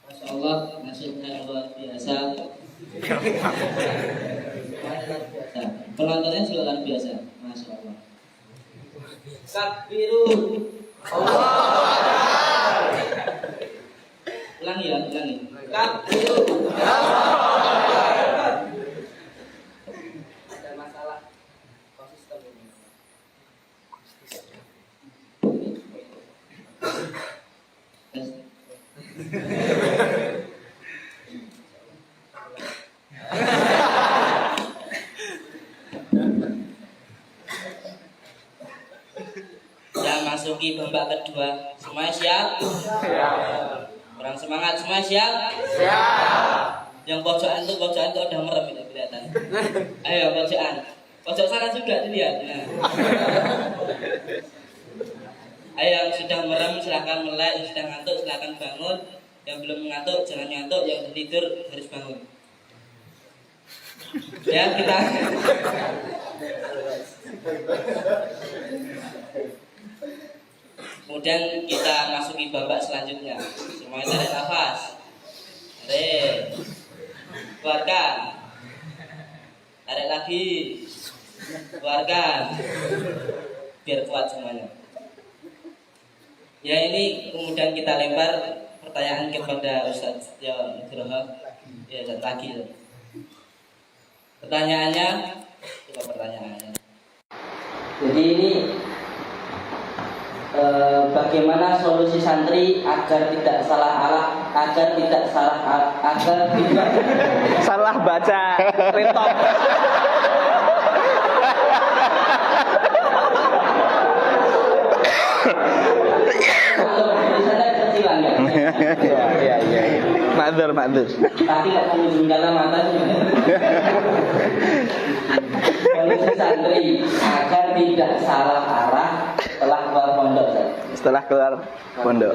[SPEAKER 2] Masya Allah, nasihatnya luar biasa. Penontonnya juga luar biasa. Masya Allah. Takbiru. Ulangi ya, ulangi. Takbiru. Ada masalah konsisten ini. Ya, masuki babak kedua. Semuanya siap? Siap. Kurang semangat, semua siap? Siap. Yang pojokan tuh udah merem itu kelihatan. Ayo pojokan. Pojok sana juga dilihat. Nah. Ayo yang sudah merem silakan melek, yang sudah ngantuk silakan bangun. Yang belum ngantuk jangan ngantuk, yang tidur harus bangun. Ya, kita kemudian kita masuki babak selanjutnya. Semuanya tarik nafas. Tarik. Keluarkan. Tarik lagi. Keluarkan. Biar kuat semuanya. Ya, ini kemudian kita lempar pertanyaan kepada Ustaz Nugroho. Ya, lagi. Pertanyaannya, coba pertanyaannya. Jadi ini bagaimana solusi santri agar tidak salah arah, agar tidak
[SPEAKER 3] Salah baca laptop.
[SPEAKER 2] tulisannya kecilan ya?
[SPEAKER 3] Iya. Ma'dzur.
[SPEAKER 2] Tapi nggak menunjukkan dalam mata sih. Solusi santri agar tidak salah arah setelah keluar pondok.
[SPEAKER 3] Setelah keluar pondok.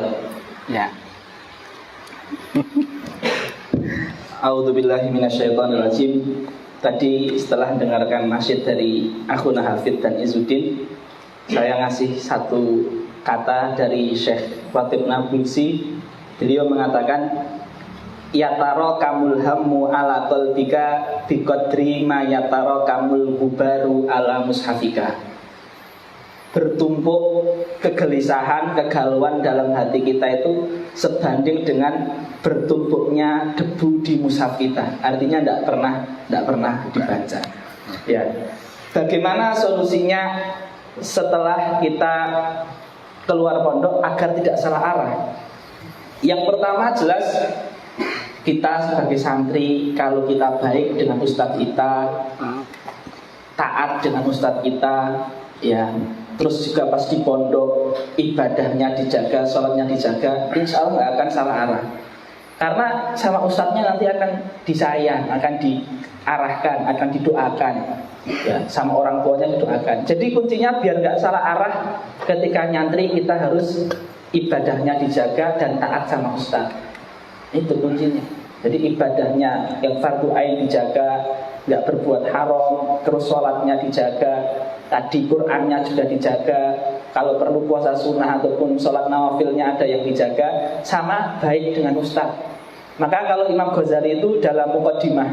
[SPEAKER 3] Ya.
[SPEAKER 6] A'udzubillahi minasyaitonirrajim. Tadi setelah mendengarkan nasyid dari Akhuna Hafid dan Izzuddin, saya ngasih satu kata dari Syekh Khatib Nablusi. Beliau mengatakan, yataro kamul hammu ala qalbika biqadri ma yataro kamul hubaru ala mushafika. bertumpuk kegelisahan, kegalauan dalam hati kita itu sebanding dengan bertumpuknya debu di mushaf kita. Artinya tidak pernah dibaca. Ya. Bagaimana solusinya setelah kita keluar pondok agar tidak salah arah? Yang pertama jelas kita sebagai santri, kalau kita baik dengan ustadz kita, taat dengan ustadz kita, ya, terus juga pas di pondok ibadahnya dijaga, sholatnya dijaga, insya Allah nggak akan salah arah. Karena sama ustadznya nanti akan disayang, akan diarahkan, akan didoakan, ya, sama orang tuanya didoakan. Jadi kuncinya biar nggak salah arah ketika nyantri, kita harus ibadahnya dijaga dan taat sama ustadz. Itu kuncinya. Jadi ibadahnya yang fardu ain dijaga, nggak berbuat haram, terus sholatnya dijaga, tadi Qur'annya juga dijaga, kalau perlu puasa sunnah ataupun sholat nawafilnya ada yang dijaga, sama baik dengan ustaz. Maka kalau Imam Ghazali itu dalam Muqaddimah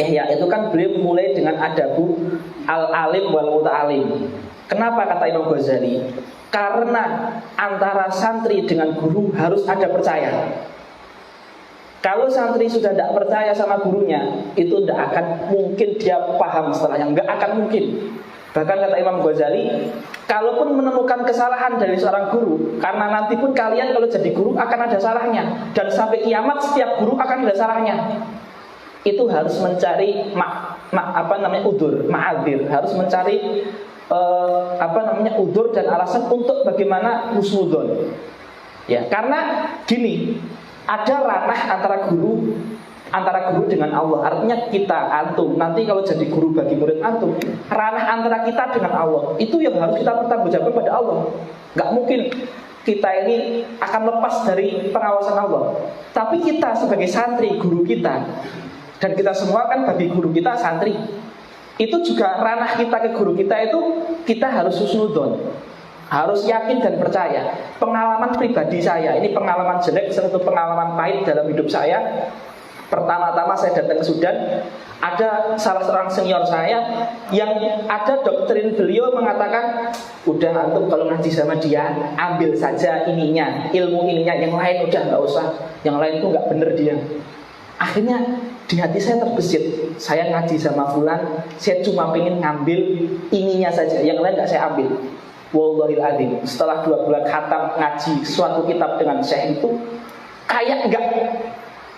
[SPEAKER 6] ya itu kan beliau mulai dengan adabu al-alim wal muta'alim. Kenapa kata Imam Ghazali? Karena antara santri dengan guru harus ada percaya. Kalau santri sudah tidak percaya sama gurunya, itu tidak akan mungkin dia paham setelahnya, nggak akan mungkin. Bahkan kata Imam Ghazali, kalaupun menemukan kesalahan dari seorang guru, karena nanti pun kalian kalau jadi guru akan ada salahnya, dan sampai kiamat setiap guru akan ada salahnya. Itu harus mencari udur, ma'adzir, harus mencari udur dan alasan untuk bagaimana husnudzon. Ya, karena gini, ada ranah antara guru dengan Allah. Artinya kita, antum, nanti kalau jadi guru bagi murid antum, ranah antara kita dengan Allah, itu yang harus kita bertanggungjawabkan pada Allah. Gak mungkin kita ini akan lepas dari pengawasan Allah. Tapi kita sebagai santri, guru kita, dan kita semua kan bagi guru kita santri, itu juga ranah kita ke guru kita itu, kita harus husnudzon, harus yakin dan percaya. Pengalaman pribadi saya, ini pengalaman jelek, satu pengalaman pahit dalam hidup saya. Pertama-tama saya datang ke Sudan, ada salah seorang senior saya yang ada doktrin beliau mengatakan, udah antum kalau ngaji sama dia, ambil saja ininya, ilmu ininya, yang lain udah nggak usah, yang lain tuh nggak bener dia. Akhirnya di hati saya terbesit, saya ngaji sama fulan, saya cuma pengen ngambil ininya saja, yang lain nggak saya ambil. Wallahil adzim, setelah 2 bulan khatam ngaji suatu kitab dengan syekh itu, kayak nggak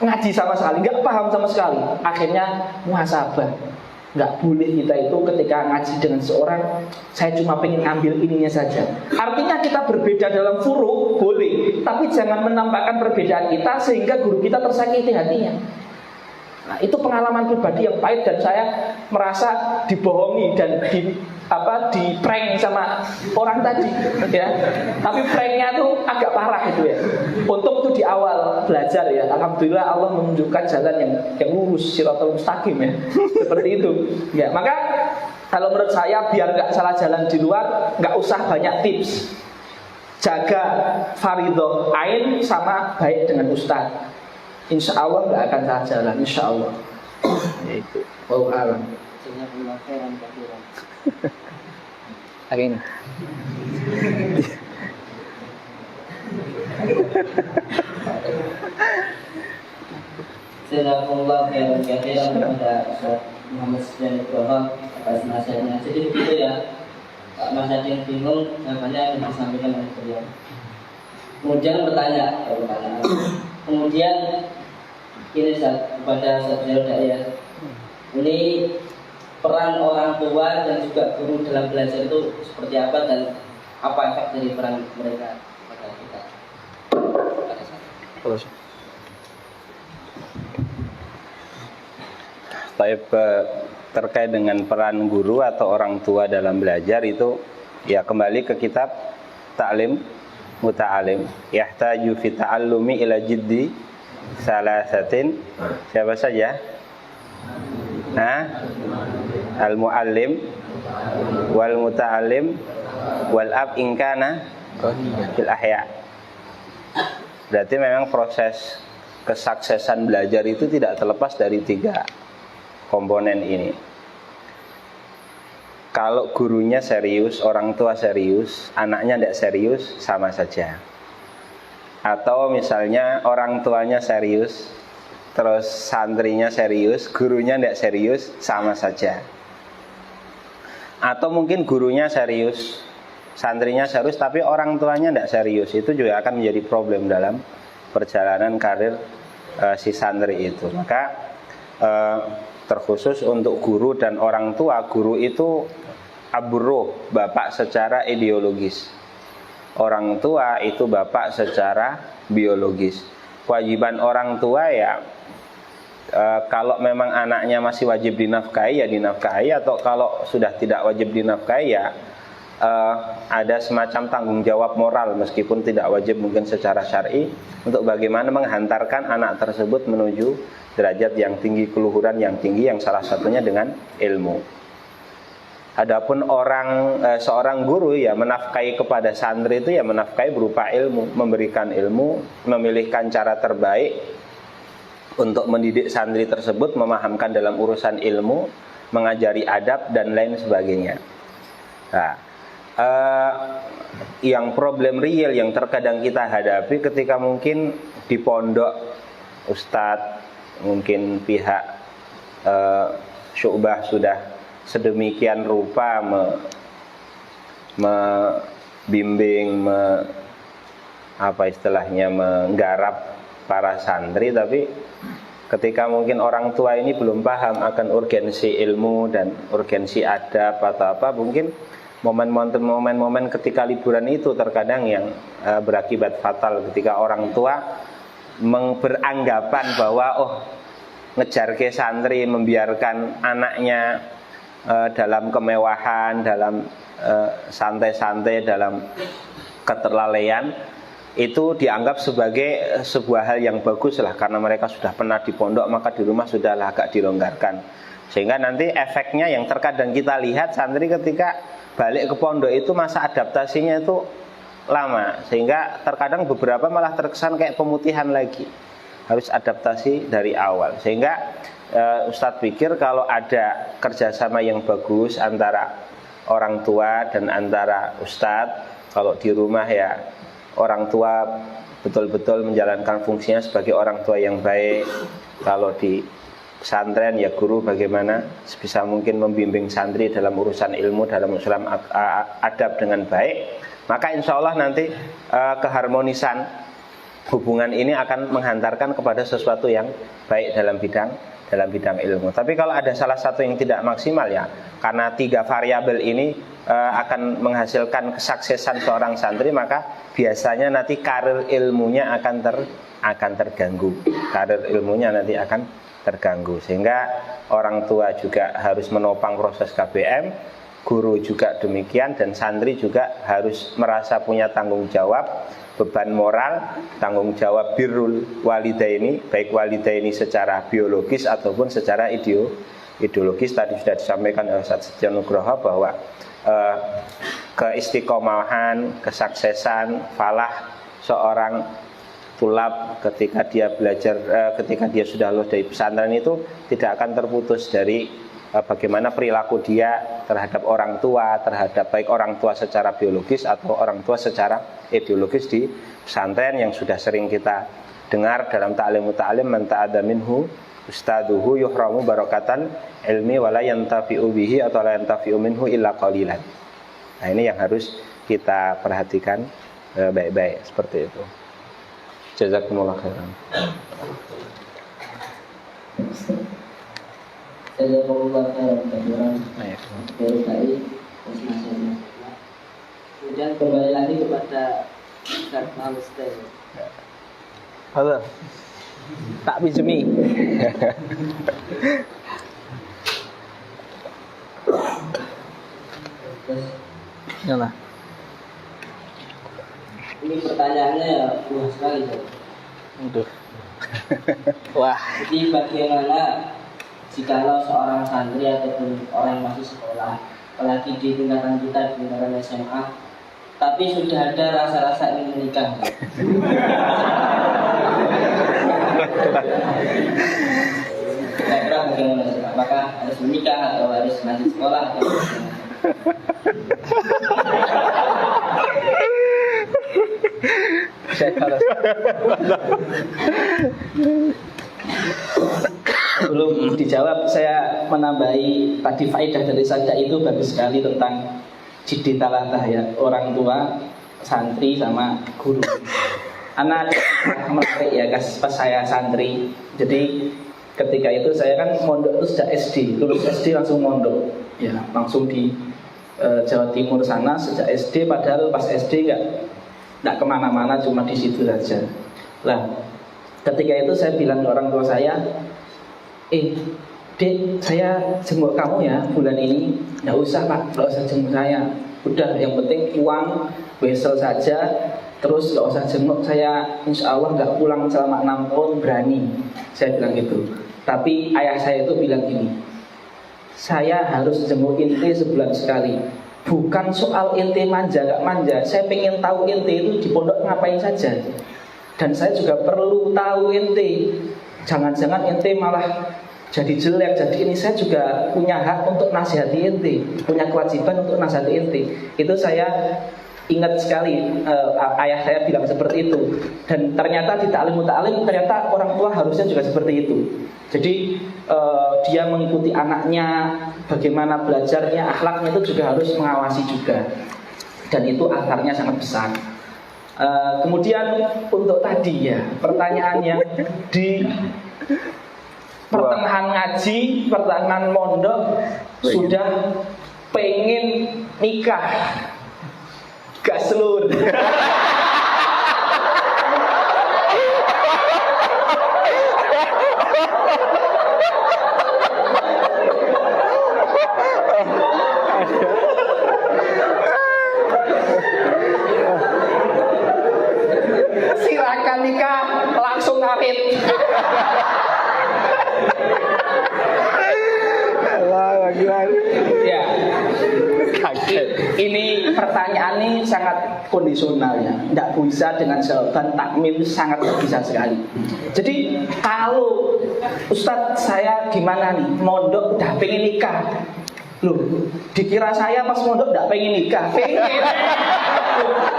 [SPEAKER 6] ngaji sama sekali, nggak paham sama sekali. Akhirnya muhasabah, nggak boleh kita itu ketika ngaji dengan seorang, saya cuma pengen ngambil ininya saja. Artinya kita berbeda dalam furu boleh, tapi jangan menampakkan perbedaan kita sehingga guru kita tersakiti hatinya. Nah, itu pengalaman pribadi yang pahit, dan saya merasa dibohongi dan di prank sama orang tadi, ya. Tapi pranknya tuh agak parah itu ya. Untung itu di awal belajar ya. Alhamdulillah Allah menunjukkan jalan yang lurus, siratal mustaqim ya. Seperti itu. Ya, maka kalau menurut saya biar nggak salah jalan di luar, nggak usah banyak tips. Jaga fardhu ain sama baik dengan ustaz. Insya Allah nggak akan salah jalan, insya Allah. Itu. Wallahu a'lam.
[SPEAKER 3] Hari ini.
[SPEAKER 2] Jazakumullah khairan katsiran kepada Ustaz Muhammad Sufyan Ibrahim atas nasihatnya. Jadi begitu ya, Pak Mas ada yang bingung jawabannya yang disampaikan oleh beliau. Kemudian bertanya. Kemudian ini kepada Saudara Daya, ini peran orang tua dan juga guru dalam belajar itu seperti apa, dan apa efek dari peran mereka pada kita?
[SPEAKER 5] Terkait dengan peran guru atau orang tua dalam belajar itu, ya kembali ke kitab Ta'lim Muta'alim, yahtaju fi ta'allumi ila jiddi salasatin. Siapa saja? Al-muallim wal muta'allim wal ab in kana fil ahya. Berarti memang proses kesuksesan belajar itu tidak terlepas dari 3 komponen ini. Kalau gurunya serius, orang tua serius, anaknya tidak serius, sama saja. Atau misalnya orang tuanya serius, terus santrinya serius, gurunya tidak serius, sama saja. Atau mungkin gurunya serius, santrinya serius, tapi orang tuanya tidak serius. Itu juga akan menjadi problem dalam perjalanan karir si santri itu. Maka terkhusus untuk guru dan orang tua, guru itu aburuh, bapak secara ideologis. Orang tua itu bapak secara biologis. Kewajiban orang tua ya kalau memang anaknya masih wajib dinafkahi ya dinafkahi, atau kalau sudah tidak wajib dinafkahi ya ada semacam tanggung jawab moral meskipun tidak wajib mungkin secara syar'i untuk bagaimana menghantarkan anak tersebut menuju derajat yang tinggi, keluhuran yang tinggi, yang salah satunya dengan ilmu. Adapun seorang guru ya menafkahi kepada santri itu ya menafkahi berupa ilmu, memberikan ilmu, memilihkan cara terbaik untuk mendidik santri tersebut, memahamkan dalam urusan ilmu, mengajari adab dan lain sebagainya. Nah, yang problem real yang terkadang kita hadapi ketika mungkin di pondok ustadz, mungkin pihak syu'bah sudah sedemikian rupa membimbing, menggarap para santri, tapi ketika mungkin orang tua ini belum paham akan urgensi ilmu dan urgensi adab atau apa, mungkin momen-momen ketika liburan itu terkadang yang berakibat fatal ketika orang tua beranggapan bahwa ngejar ke santri, membiarkan anaknya dalam kemewahan, dalam santai-santai, dalam keterlalaian, itu dianggap sebagai sebuah hal yang bagus lah, karena mereka sudah pernah di pondok maka di rumah sudahlah agak dilonggarkan. Sehingga nanti efeknya yang terkadang kita lihat, santri ketika balik ke pondok itu masa adaptasinya itu lama, sehingga terkadang beberapa malah terkesan kayak pemutihan lagi, harus adaptasi dari awal. Sehingga Ustadz pikir kalau ada kerjasama yang bagus antara orang tua dan antara Ustadz, kalau di rumah ya orang tua betul-betul menjalankan fungsinya sebagai orang tua yang baik, kalau di pesantren ya guru bagaimana sebisa mungkin membimbing santri dalam urusan ilmu, dalam urusan adab dengan baik, maka insya Allah nanti keharmonisan hubungan ini akan menghantarkan kepada sesuatu yang baik dalam bidang ilmu. Tapi kalau ada salah satu yang tidak maksimal ya, karena 3 variabel ini akan menghasilkan kesuksesan seorang santri, maka biasanya nanti karir ilmunya akan terganggu. Karir ilmunya nanti akan terganggu, sehingga orang tua juga harus menopang proses KBM, guru juga demikian, dan santri juga harus merasa punya tanggung jawab, beban moral, tanggung jawab birrul walidaini, baik walidaini secara biologis ataupun secara ideologis. Tadi sudah disampaikan oleh Ustaz Setia Nugroho bahwa keistiqomahan, kesuksesan, falah seorang tulab ketika dia belajar, ketika dia sudah lulus dari pesantren itu tidak akan terputus dari bagaimana perilaku dia terhadap orang tua, terhadap baik orang tua secara biologis atau orang tua secara ideologis di pesantren, yang sudah sering kita dengar dalam ta'limu ta'lim, man ta'adha minhu ustaduhu yuhramu barakatan ilmi wala yantafi'u bihi atau la yantafi'u minhu illa qalilan. Nah, ini yang harus kita perhatikan baik-baik, seperti itu. Jazakumullah khairan.
[SPEAKER 2] Jazakumullah khairan katsiran. Dari masing-masing. Kemudian kembali lagi kepada Ustaz Al-Ustaz.
[SPEAKER 6] Halo. Tak bijemi. Yalah.
[SPEAKER 2] Ini pertanyaannya ya luas sekali.
[SPEAKER 6] Aduh. Wah.
[SPEAKER 2] Jadi bagaimana jikalau seorang santri ataupun orang yang masih sekolah, apalagi di tingkatan kita, di tingkatan SMA, tapi sudah ada rasa-rasa ingin menikah? Kira-kira bagaimana? Apakah harus menikah atau harus masih sekolah?
[SPEAKER 6] Saya harus belum dijawab, saya menambahi tadi faedah dari sajda itu bagus sekali tentang jiddi talatah ya, orang tua, santri sama guru. Anak menarik ya pas saya santri. Jadi ketika itu saya kan mondok itu sejak SD, lulus SD langsung mondok ya, langsung di Jawa Timur sana sejak SD, padahal pas SD nggak kemana-mana, cuma di situ saja. Lah ketika itu saya bilang ke orang tua saya, Dek, saya jenguk kamu ya bulan ini. Nggak usah Pak, nggak usah jenguk saya. Udah, yang penting uang wesel saja. Terus nggak usah jenguk saya, insya Allah nggak pulang selama 6 tahun, berani. Saya bilang gitu. Tapi ayah saya itu bilang gini, saya harus jenguk ente sebulan sekali. Bukan soal ente manja gak manja, saya pengen tahu ente itu di pondok ngapain saja. Dan saya juga perlu tahu ente. Jangan-jangan ente malah jadi jelek, jadi ini saya juga punya hak untuk nasihati ente, punya kewajiban untuk nasihati ente. Itu saya ingat sekali, ayah saya bilang seperti itu. Dan ternyata di ta'lim muta'alim, ternyata orang tua harusnya juga seperti itu. Jadi dia mengikuti anaknya, bagaimana belajarnya, akhlaknya itu juga harus mengawasi juga. Dan itu akarnya sangat besar. Kemudian untuk tadi ya, pertanyaannya di pertengahan ngaji, pertengahan mondok sudah pengen nikah, gak selur. Silakan nikah, langsung kawin. Ya, ini pertanyaan ini sangat kondisional ya, tidak bisa dengan jawaban takmim, sangat bisa sekali. Jadi kalau Ustadz saya gimana nih, mondok udah pengen nikah, loh dikira saya pas mondok tidak pengen nikah, pengen.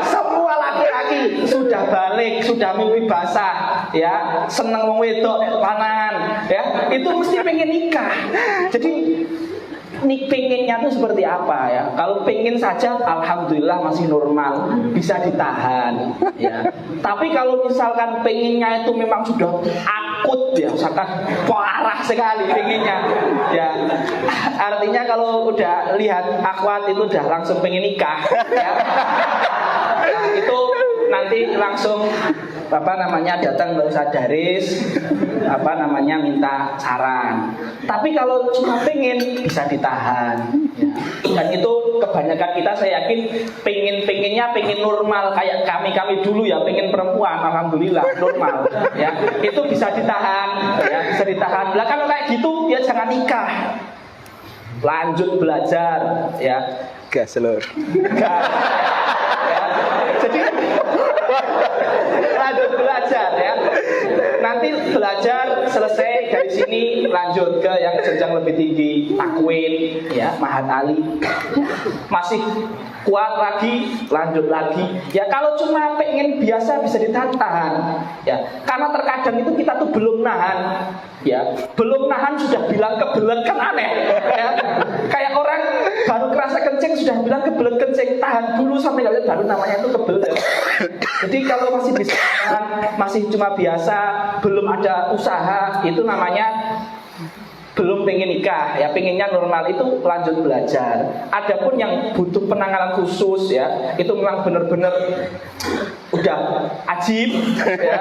[SPEAKER 6] Semua laki-laki sudah balik, sudah mimpi basah, ya seneng wong wedok lanang, ya itu mesti pengen nikah. Jadi nih pengennya tuh seperti apa ya? Kalau pengen saja, alhamdulillah masih normal, bisa ditahan, ya. Tapi kalau misalkan pengennya itu memang sudah akut ya, misalkan parah sekali pengennya, ya. Artinya kalau udah lihat akhwat itu udah langsung pengen nikah, ya. Nah, itu nanti langsung datang nggak usah daris, minta saran. Tapi kalau cuma pengen bisa ditahan, ya. Dan itu kebanyakan kita saya yakin pengennya normal kayak kami dulu ya, pengen perempuan, alhamdulillah normal, ya itu bisa ditahan, ya bisa ditahan. Lah kalau kayak gitu ya jangan nikah, lanjut belajar, ya.
[SPEAKER 3] Gas selur.
[SPEAKER 6] Ya. Jadi lanjut belajar ya. Nanti belajar selesai dari sini lanjut ke yang jenjang lebih tinggi, takwin, ya, mahat ali. Masih kuat lagi, lanjut lagi. Ya kalau cuma pengen biasa bisa ditahan, ya. Karena terkadang itu kita tuh belum nahan, ya. Belum nahan sudah bilang kebelet, kan aneh, ya. Kayak orang baru kerasa kencing sudah bilang kebelet kencing, tahan dulu sampai nggak baru namanya itu kebelet. Jadi kalau masih bisa nahan, masih cuma biasa, belum ada usaha, itu namanya belum pengen nikah, ya pengennya normal, itu lanjut belajar. Adapun yang butuh penanganan khusus ya, itu memang benar-benar udah ajib ya.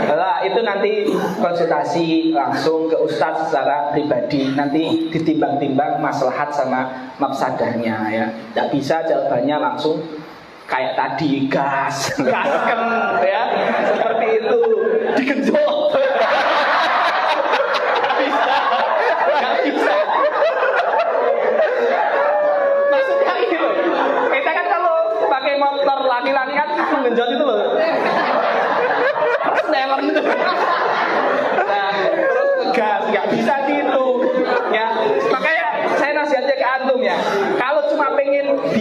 [SPEAKER 6] Nah, itu nanti konsultasi langsung ke ustadz secara pribadi, nanti ditimbang-timbang maslahat sama mafsadahnya ya. Tidak bisa jawabannya langsung kayak tadi gasken ya, seperti itu digenjot. Bisa. Maksudnya ini loh, kita kan kalau pakai motor laki-laki kan menggenjot itu loh, never gitu. Nah, terus gas, nggak bisa gitu, ya. Makanya saya nasihatnya ke antum ya, kalau cuma pengen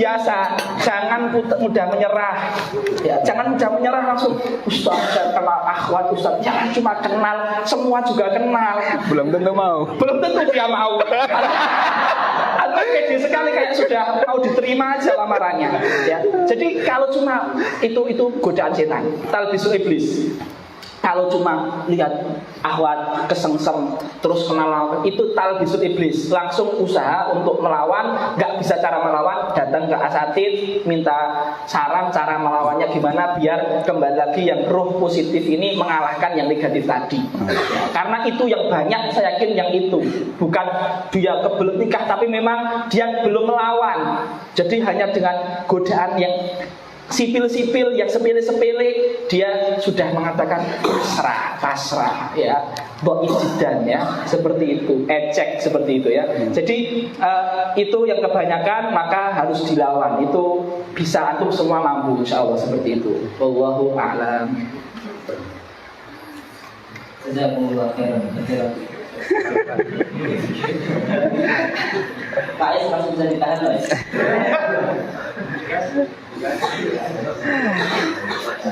[SPEAKER 6] biasa, jangan mudah menyerah. Ya, jangan mudah menyerah langsung Ustaz saya kenal akhwat Ustaz. Jangan cuma kenal, semua juga kenal.
[SPEAKER 5] Belum tentu mau.
[SPEAKER 6] Belum tentu dia mau. Atau pede sekali kayak sudah mau diterima aja lamarannya. Ya. Jadi kalau cuma itu godaan setan, talbisul iblis. Kalau cuma lihat akhwat kesengsem terus kenal itu talbisul iblis, langsung usaha untuk melawan, nggak bisa cara melawan, datang ke asatid minta saran cara melawannya gimana biar kembali lagi yang roh positif ini mengalahkan yang negatif tadi. Karena itu yang banyak, saya yakin yang itu bukan dia kebelet nikah tapi memang dia belum melawan. Jadi hanya dengan godaan yang sipil-sipil yang sepele-sepele dia sudah mengatakan pasrah ya, doijidan ya, seperti itu, ecek seperti itu ya. Jadi itu yang kebanyakan maka harus dilawan. Itu bisa antum semua mampu insyaallah seperti itu. Wallahu a'lam.
[SPEAKER 2] Jazakumullah khairan. Pak Is masih bisa ditahan loh.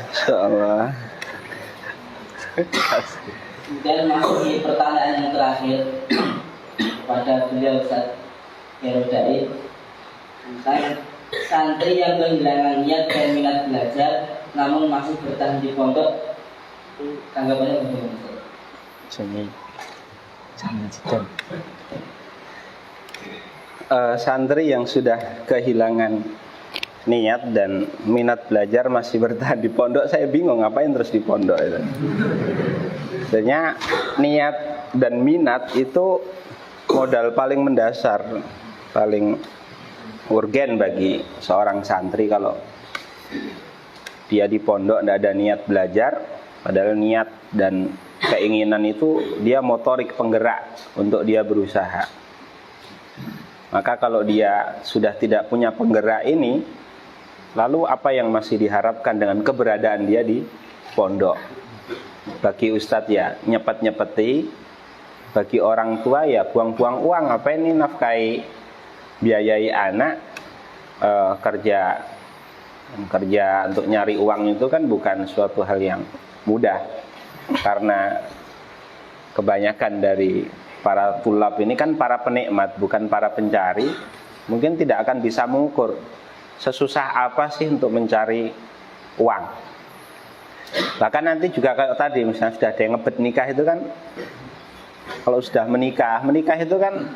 [SPEAKER 5] Insyaallah.
[SPEAKER 2] Kemudian masuk di pertanyaan yang terakhir pada beliau Ustaz Herodai tentang santri yang kehilangan niat dan minat belajar namun masih bertahan di pondok, tanggapannya bagaimana?
[SPEAKER 5] Santri yang sudah kehilangan niat dan minat belajar masih bertahan di pondok, saya bingung ngapain terus di pondok itu. Sebenarnya niat dan minat itu modal paling mendasar, paling urgen bagi seorang santri. Kalau dia di pondok tidak ada niat belajar, padahal niat dan keinginan itu dia motorik penggerak untuk dia berusaha. Maka kalau dia sudah tidak punya penggerak ini, lalu apa yang masih diharapkan dengan keberadaan dia di pondok? Bagi ustadz ya nyepet-nyepeti, bagi orang tua ya buang-buang uang. Apa ini nafkahi biayai anak, kerja untuk nyari uang itu kan bukan suatu hal yang mudah. Karena kebanyakan dari para tulab ini kan para penikmat, bukan para pencari. Mungkin tidak akan bisa mengukur sesusah apa sih untuk mencari uang. Bahkan nanti juga kayak tadi, misalnya sudah ada yang ngebet nikah itu kan, kalau sudah menikah itu kan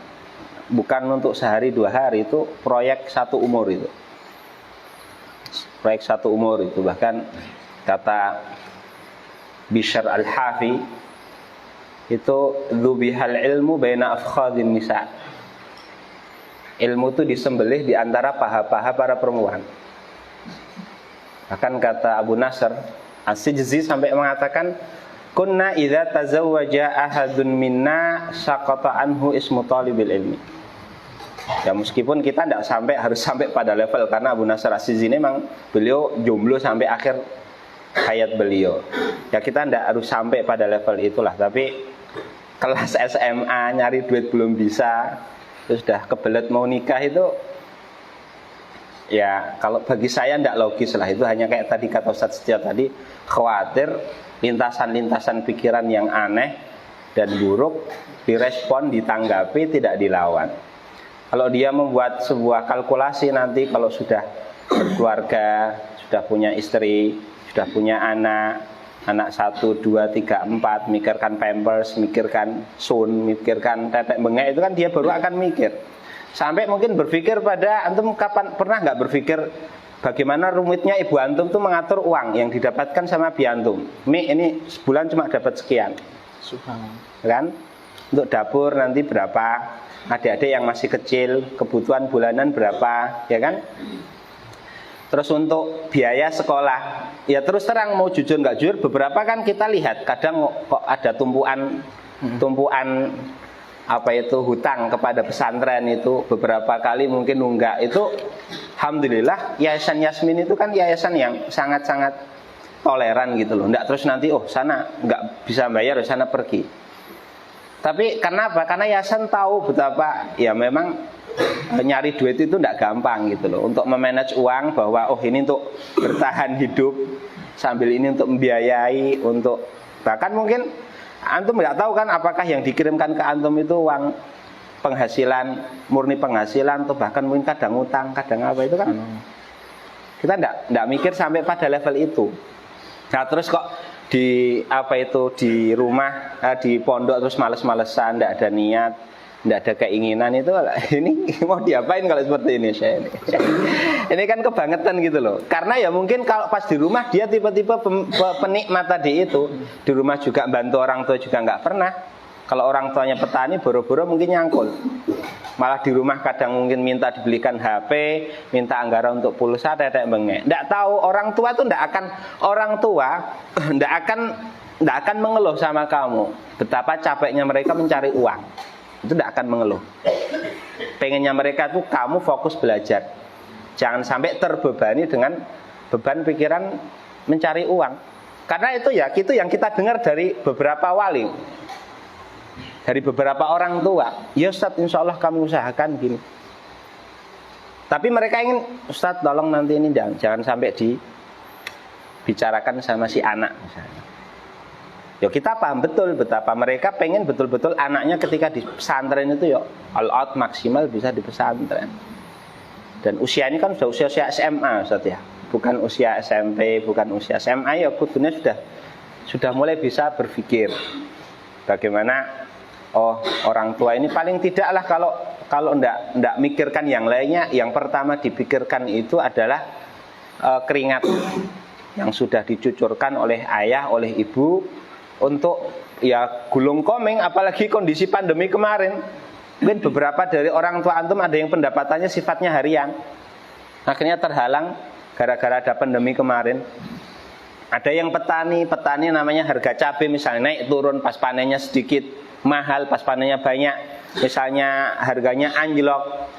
[SPEAKER 5] bukan untuk sehari dua hari, itu proyek satu umur itu. Proyek satu umur itu. Bahkan kata Bishr al-Hafi itu dzubihal ilmu baina afkhadhin nisa. Ilmu itu disembelih di antara paha-paha para perempuan. Bahkan kata Abu Nasr As-Sijzi sampai mengatakan kunna idza tazawwaja ahadun minna saqata anhu ismu talibil ilmi. Ya meskipun kita tidak harus sampai pada level, karena Abu Nasr As-Sijzi ini memang beliau jomblo sampai akhir hayat beliau. Ya kita tidak harus sampai pada level itulah, tapi kelas SMA nyari duit belum bisa, terus sudah kebelet mau nikah itu, ya kalau bagi saya tidak logis lah. Itu hanya kayak tadi kata Ustadz Setia tadi, khawatir lintasan-lintasan pikiran yang aneh dan buruk direspon, ditanggapi, tidak dilawan. Kalau dia membuat sebuah kalkulasi nanti kalau sudah berkeluarga, sudah punya istri, sudah punya anak 1, 2, 3, 4, mikirkan pampers, mikirkan sun, mikirkan tetek bengek, itu kan dia baru akan mikir. Sampai mungkin berpikir pada antum, kapan pernah nggak berpikir bagaimana rumitnya ibu antum tuh mengatur uang yang didapatkan sama bi antum. Ini sebulan cuma dapat sekian, kan? Untuk dapur nanti berapa? Adik-adik yang masih kecil kebutuhan bulanan berapa, ya kan? Terus untuk biaya sekolah, ya terus terang mau jujur nggak jujur, beberapa kan kita lihat kadang kok ada tumpuan apa itu hutang kepada pesantren itu beberapa kali mungkin nunggak itu. Alhamdulillah Yayasan Yasmin itu kan yayasan yang sangat-sangat toleran gitu loh. Nggak terus nanti sana nggak bisa bayar, sana pergi. Tapi kenapa? Karena yayasan tahu betapa ya memang nyari duit itu tidak gampang gitu loh. Untuk memanage uang bahwa oh ini untuk bertahan hidup, sambil ini untuk membiayai, untuk bahkan mungkin antum nggak tahu kan apakah yang dikirimkan ke antum itu uang penghasilan, murni penghasilan, atau bahkan mungkin kadang utang, kadang apa itu kan. Kita nggak mikir sampai pada level itu. Nah terus kok di apa itu di rumah, di pondok terus males-malesan, nggak ada niat, nggak ada keinginan itu, ini mau diapain kalau seperti ini saya ini? Ini kan kebangetan gitu loh. Karena ya mungkin kalau pas di rumah dia tipe-tipe penikmat tadi itu, di rumah juga bantu orang tua juga nggak pernah. Kalau orang tuanya petani boro-boro mungkin nyangkul. Malah di rumah kadang mungkin minta dibelikan HP, minta anggaran untuk pulsa, tetek bengek. Nggak tahu orang tua itu nggak akan mengeluh sama kamu betapa capeknya mereka mencari uang. Itu tidak akan mengeluh. Pengennya mereka tuh kamu fokus belajar. Jangan sampai terbebani dengan beban pikiran mencari uang. Karena itu ya, itu yang kita dengar dari beberapa wali, dari beberapa orang tua. Ya Ustaz, insya Allah kami usahakan gini. Tapi mereka ingin, Ustaz tolong nanti ini jangan sampai dibicarakan sama si anak misalnya. Ya kita paham betul betapa mereka pengen betul-betul anaknya ketika di pesantren itu ya all out maksimal bisa di pesantren. Dan usia ini kan sudah usia SMA Ustaz ya. Bukan usia SMP, bukan usia SMA, ya kudunya sudah mulai bisa berpikir bagaimana orang tua ini paling tidaklah kalau ndak mikirkan yang lainnya, yang pertama dipikirkan itu adalah keringat yang sudah dicucurkan oleh ayah, oleh ibu untuk ya gulung komeng, apalagi kondisi pandemi kemarin. Mungkin beberapa dari orang tua antum ada yang pendapatannya sifatnya harian, akhirnya terhalang gara-gara ada pandemi kemarin. Ada yang petani namanya harga cabai misalnya naik turun, pas panennya sedikit mahal, pas panennya banyak misalnya harganya anjlok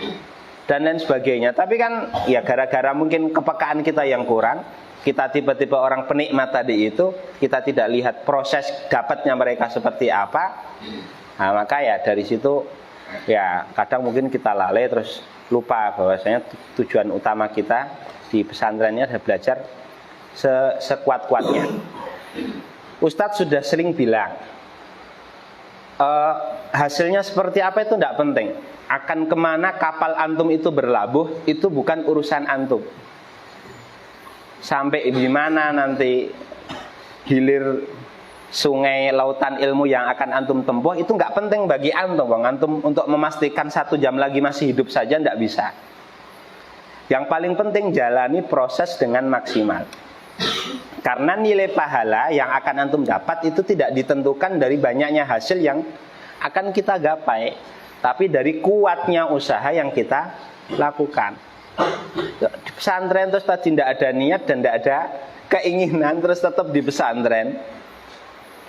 [SPEAKER 5] dan lain sebagainya. Tapi kan ya gara-gara mungkin kepekaan kita yang kurang, kita tiba-tiba orang penikmat tadi itu, kita tidak lihat proses dapatnya mereka seperti apa. Nah, maka ya dari situ ya kadang mungkin kita lalai terus lupa bahwasanya tujuan utama kita di pesantrennya adalah belajar sekuat-kuatnya. Ustadz sudah sering bilang hasilnya seperti apa itu tidak penting. Akan kemana kapal antum itu berlabuh itu bukan urusan antum. Sampai di mana nanti hilir sungai lautan ilmu yang akan antum tempuh itu nggak penting bagi antum. Bang, antum untuk memastikan 1 jam lagi masih hidup saja nggak bisa. Yang paling penting jalani proses dengan maksimal. Karena nilai pahala yang akan antum dapat itu tidak ditentukan dari banyaknya hasil yang akan kita gapai, tapi dari kuatnya usaha yang kita lakukan. Di pesantren terus tadi tidak ada niat dan tidak ada keinginan terus tetap di pesantren.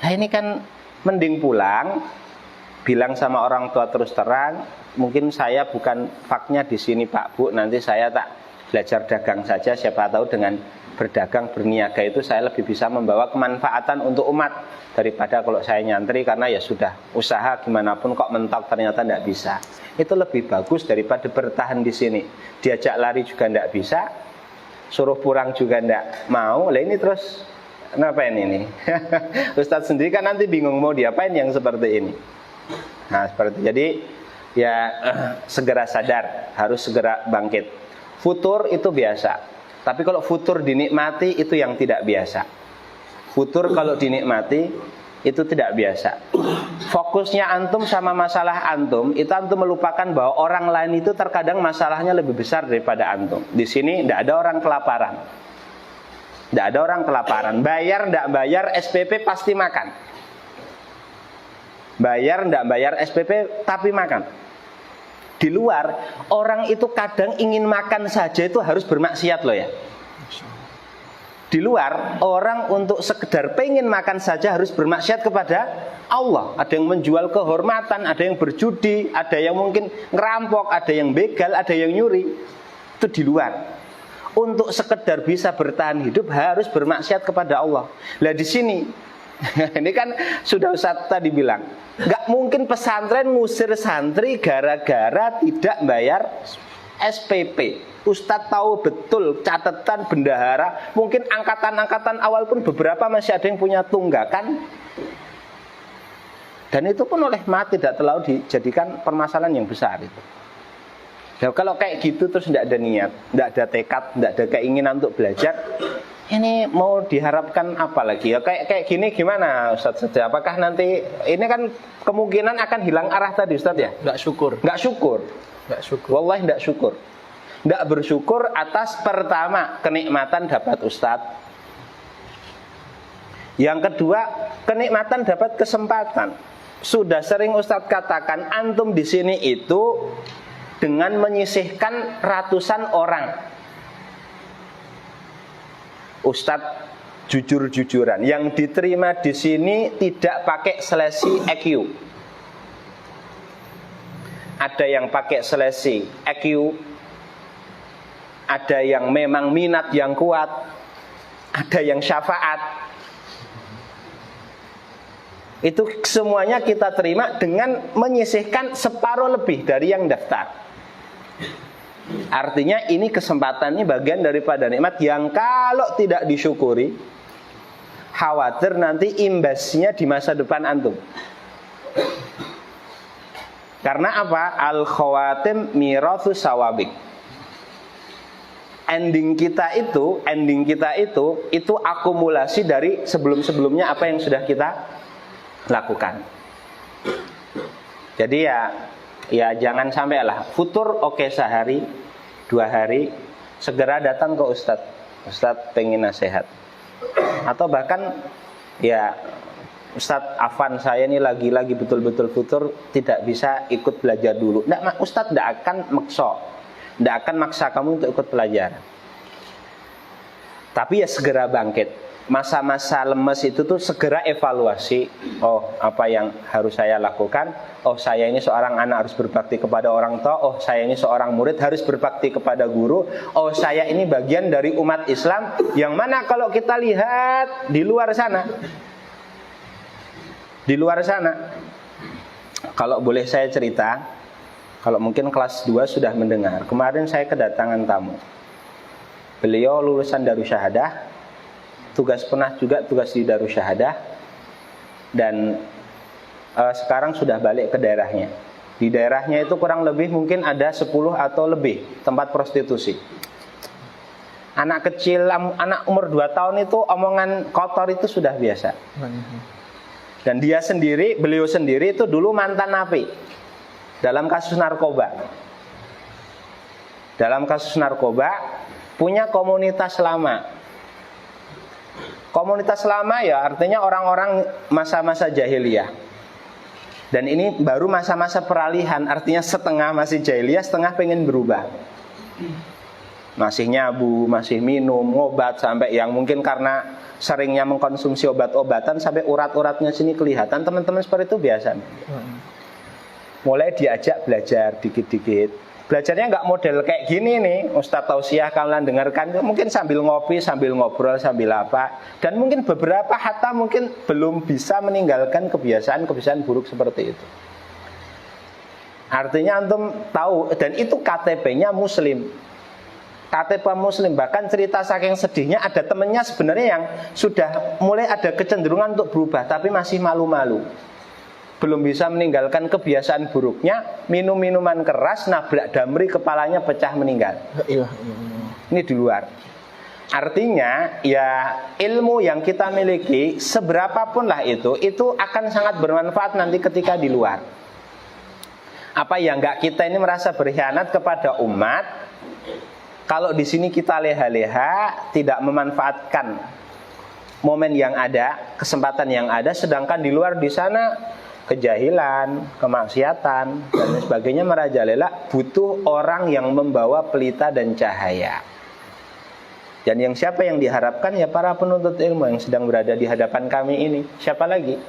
[SPEAKER 5] Nah ini kan mending pulang, bilang sama orang tua terus terang, mungkin saya bukan faknya di sini Pak Bu, nanti saya tak belajar dagang saja, siapa tahu dengan berdagang berniaga itu saya lebih bisa membawa kemanfaatan untuk umat daripada kalau saya nyantri karena ya sudah usaha gimana pun kok mentok ternyata tidak bisa. Itu lebih bagus daripada bertahan di sini. Diajak lari juga tidak bisa, suruh pulang juga tidak mau. Lah ini terus ngapain ini? Ustadz sendiri kan nanti bingung mau diapain yang seperti ini. Nah seperti jadi ya segera sadar, harus segera bangkit. Futur itu biasa. Tapi kalau futur dinikmati itu yang tidak biasa. Futur kalau dinikmati itu tidak biasa. Fokusnya antum sama masalah antum, itu antum melupakan bahwa orang lain itu terkadang masalahnya lebih besar daripada antum. Di sini tidak ada orang kelaparan. Tidak ada orang kelaparan. Bayar tidak bayar SPP pasti makan. Bayar tidak bayar SPP tapi makan. Di luar, orang itu kadang ingin makan saja itu harus bermaksiat loh ya. Di luar, orang untuk sekedar pengen makan saja harus bermaksiat kepada Allah. Ada yang menjual kehormatan, ada yang berjudi, ada yang mungkin ngerampok, ada yang begal, ada yang nyuri. Itu di luar. Untuk sekedar bisa bertahan hidup harus bermaksiat kepada Allah. Lah di sini, Ini kan sudah Ustadz tadi bilang, nggak mungkin pesantren ngusir santri gara-gara tidak bayar SPP. Ustadz tahu betul catatan bendahara, mungkin angkatan-angkatan awal pun beberapa masih ada yang punya tunggakan. Dan itu pun oleh mati tidak terlalu dijadikan permasalahan yang besar itu. Nah, kalau kayak gitu terus tidak ada niat, tidak ada tekad, tidak ada keinginan untuk belajar, ini mau diharapkan apa lagi ya? Kayak gini gimana Ustadz? Apakah nanti ini kan kemungkinan akan hilang arah tadi Ustadz ya?
[SPEAKER 3] Nggak syukur.
[SPEAKER 5] Nggak syukur.
[SPEAKER 3] Nggak syukur.
[SPEAKER 5] Wallahi nggak syukur. Nggak bersyukur atas pertama kenikmatan dapat Ustadz. Yang kedua kenikmatan dapat kesempatan. Sudah sering Ustadz katakan antum di sini itu dengan menyisihkan ratusan orang. Ustadz jujur-jujuran, yang diterima di sini tidak pakai seleksi EQ. Ada yang pakai seleksi EQ, ada yang memang minat yang kuat, ada yang syafaat. Itu semuanya kita terima dengan menyisihkan separuh lebih dari yang daftar. Artinya ini kesempatan, ini bagian daripada nikmat yang kalau tidak disyukuri, khawatir nanti imbasnya di masa depan antum. Karena apa? Al-khawatim mirathu sawabik. Ending kita itu akumulasi dari sebelum-sebelumnya apa yang sudah kita lakukan. Jadi ya jangan sampai lah futur oke sehari 2 hari segera datang ke Ustadz pengen nasihat, atau bahkan ya Ustadz afan saya ini lagi betul-betul futur tidak bisa ikut belajar dulu. Ustadz tidak akan maksa kamu untuk ikut belajar, tapi ya segera bangkit. Masa-masa lemes itu tuh segera evaluasi. Oh, apa yang harus saya lakukan? Oh, saya ini seorang anak harus berbakti kepada orang tua. Oh, saya ini seorang murid harus berbakti kepada guru. Oh, saya ini bagian dari umat Islam. Yang mana kalau kita lihat di luar sana, kalau boleh saya cerita, kalau mungkin kelas 2 sudah mendengar, kemarin saya kedatangan tamu. Beliau lulusan Darussyahadah, pernah juga tugas di Darussyahadah, dan sekarang sudah balik ke daerahnya. Di daerahnya itu kurang lebih mungkin ada 10 atau lebih tempat prostitusi. Anak kecil, anak umur 2 tahun itu omongan kotor itu sudah biasa. Dan beliau sendiri itu dulu mantan napi dalam kasus narkoba. Punya komunitas lama. Komunitas lama ya artinya orang-orang masa-masa jahiliyah. Dan ini baru masa-masa peralihan, artinya setengah masih jahiliyah, setengah pengen berubah. Masih nyabu, masih minum obat, sampai yang mungkin karena seringnya mengkonsumsi obat-obatan sampai urat-uratnya sini kelihatan. Teman-teman seperti itu biasa. Mulai diajak belajar dikit-dikit. Belajarnya nggak model kayak gini nih, Ustadz Tausiah kalian dengarkan, mungkin sambil ngopi, sambil ngobrol, sambil apa. Dan mungkin beberapa hatta mungkin belum bisa meninggalkan kebiasaan-kebiasaan buruk seperti itu. Artinya antum tahu, dan itu KTP-nya Muslim. KTP Muslim, bahkan cerita saking sedihnya ada temennya sebenarnya yang sudah mulai ada kecenderungan untuk berubah, tapi masih malu-malu. Belum bisa meninggalkan kebiasaan buruknya, minum minuman keras, nabrak damri, kepalanya pecah meninggal. Ini di luar. Artinya ya ilmu yang kita miliki seberapapun lah itu akan sangat bermanfaat nanti ketika di luar. Apa yang enggak kita ini merasa berkhianat kepada umat, kalau di sini kita leha-leha tidak memanfaatkan momen yang ada, kesempatan yang ada, sedangkan di luar di sana kejahilan, kemaksiatan dan sebagainya merajalela, butuh orang yang membawa pelita dan cahaya. Dan yang siapa yang diharapkan ya para penuntut ilmu yang sedang berada di hadapan kami ini. Siapa lagi?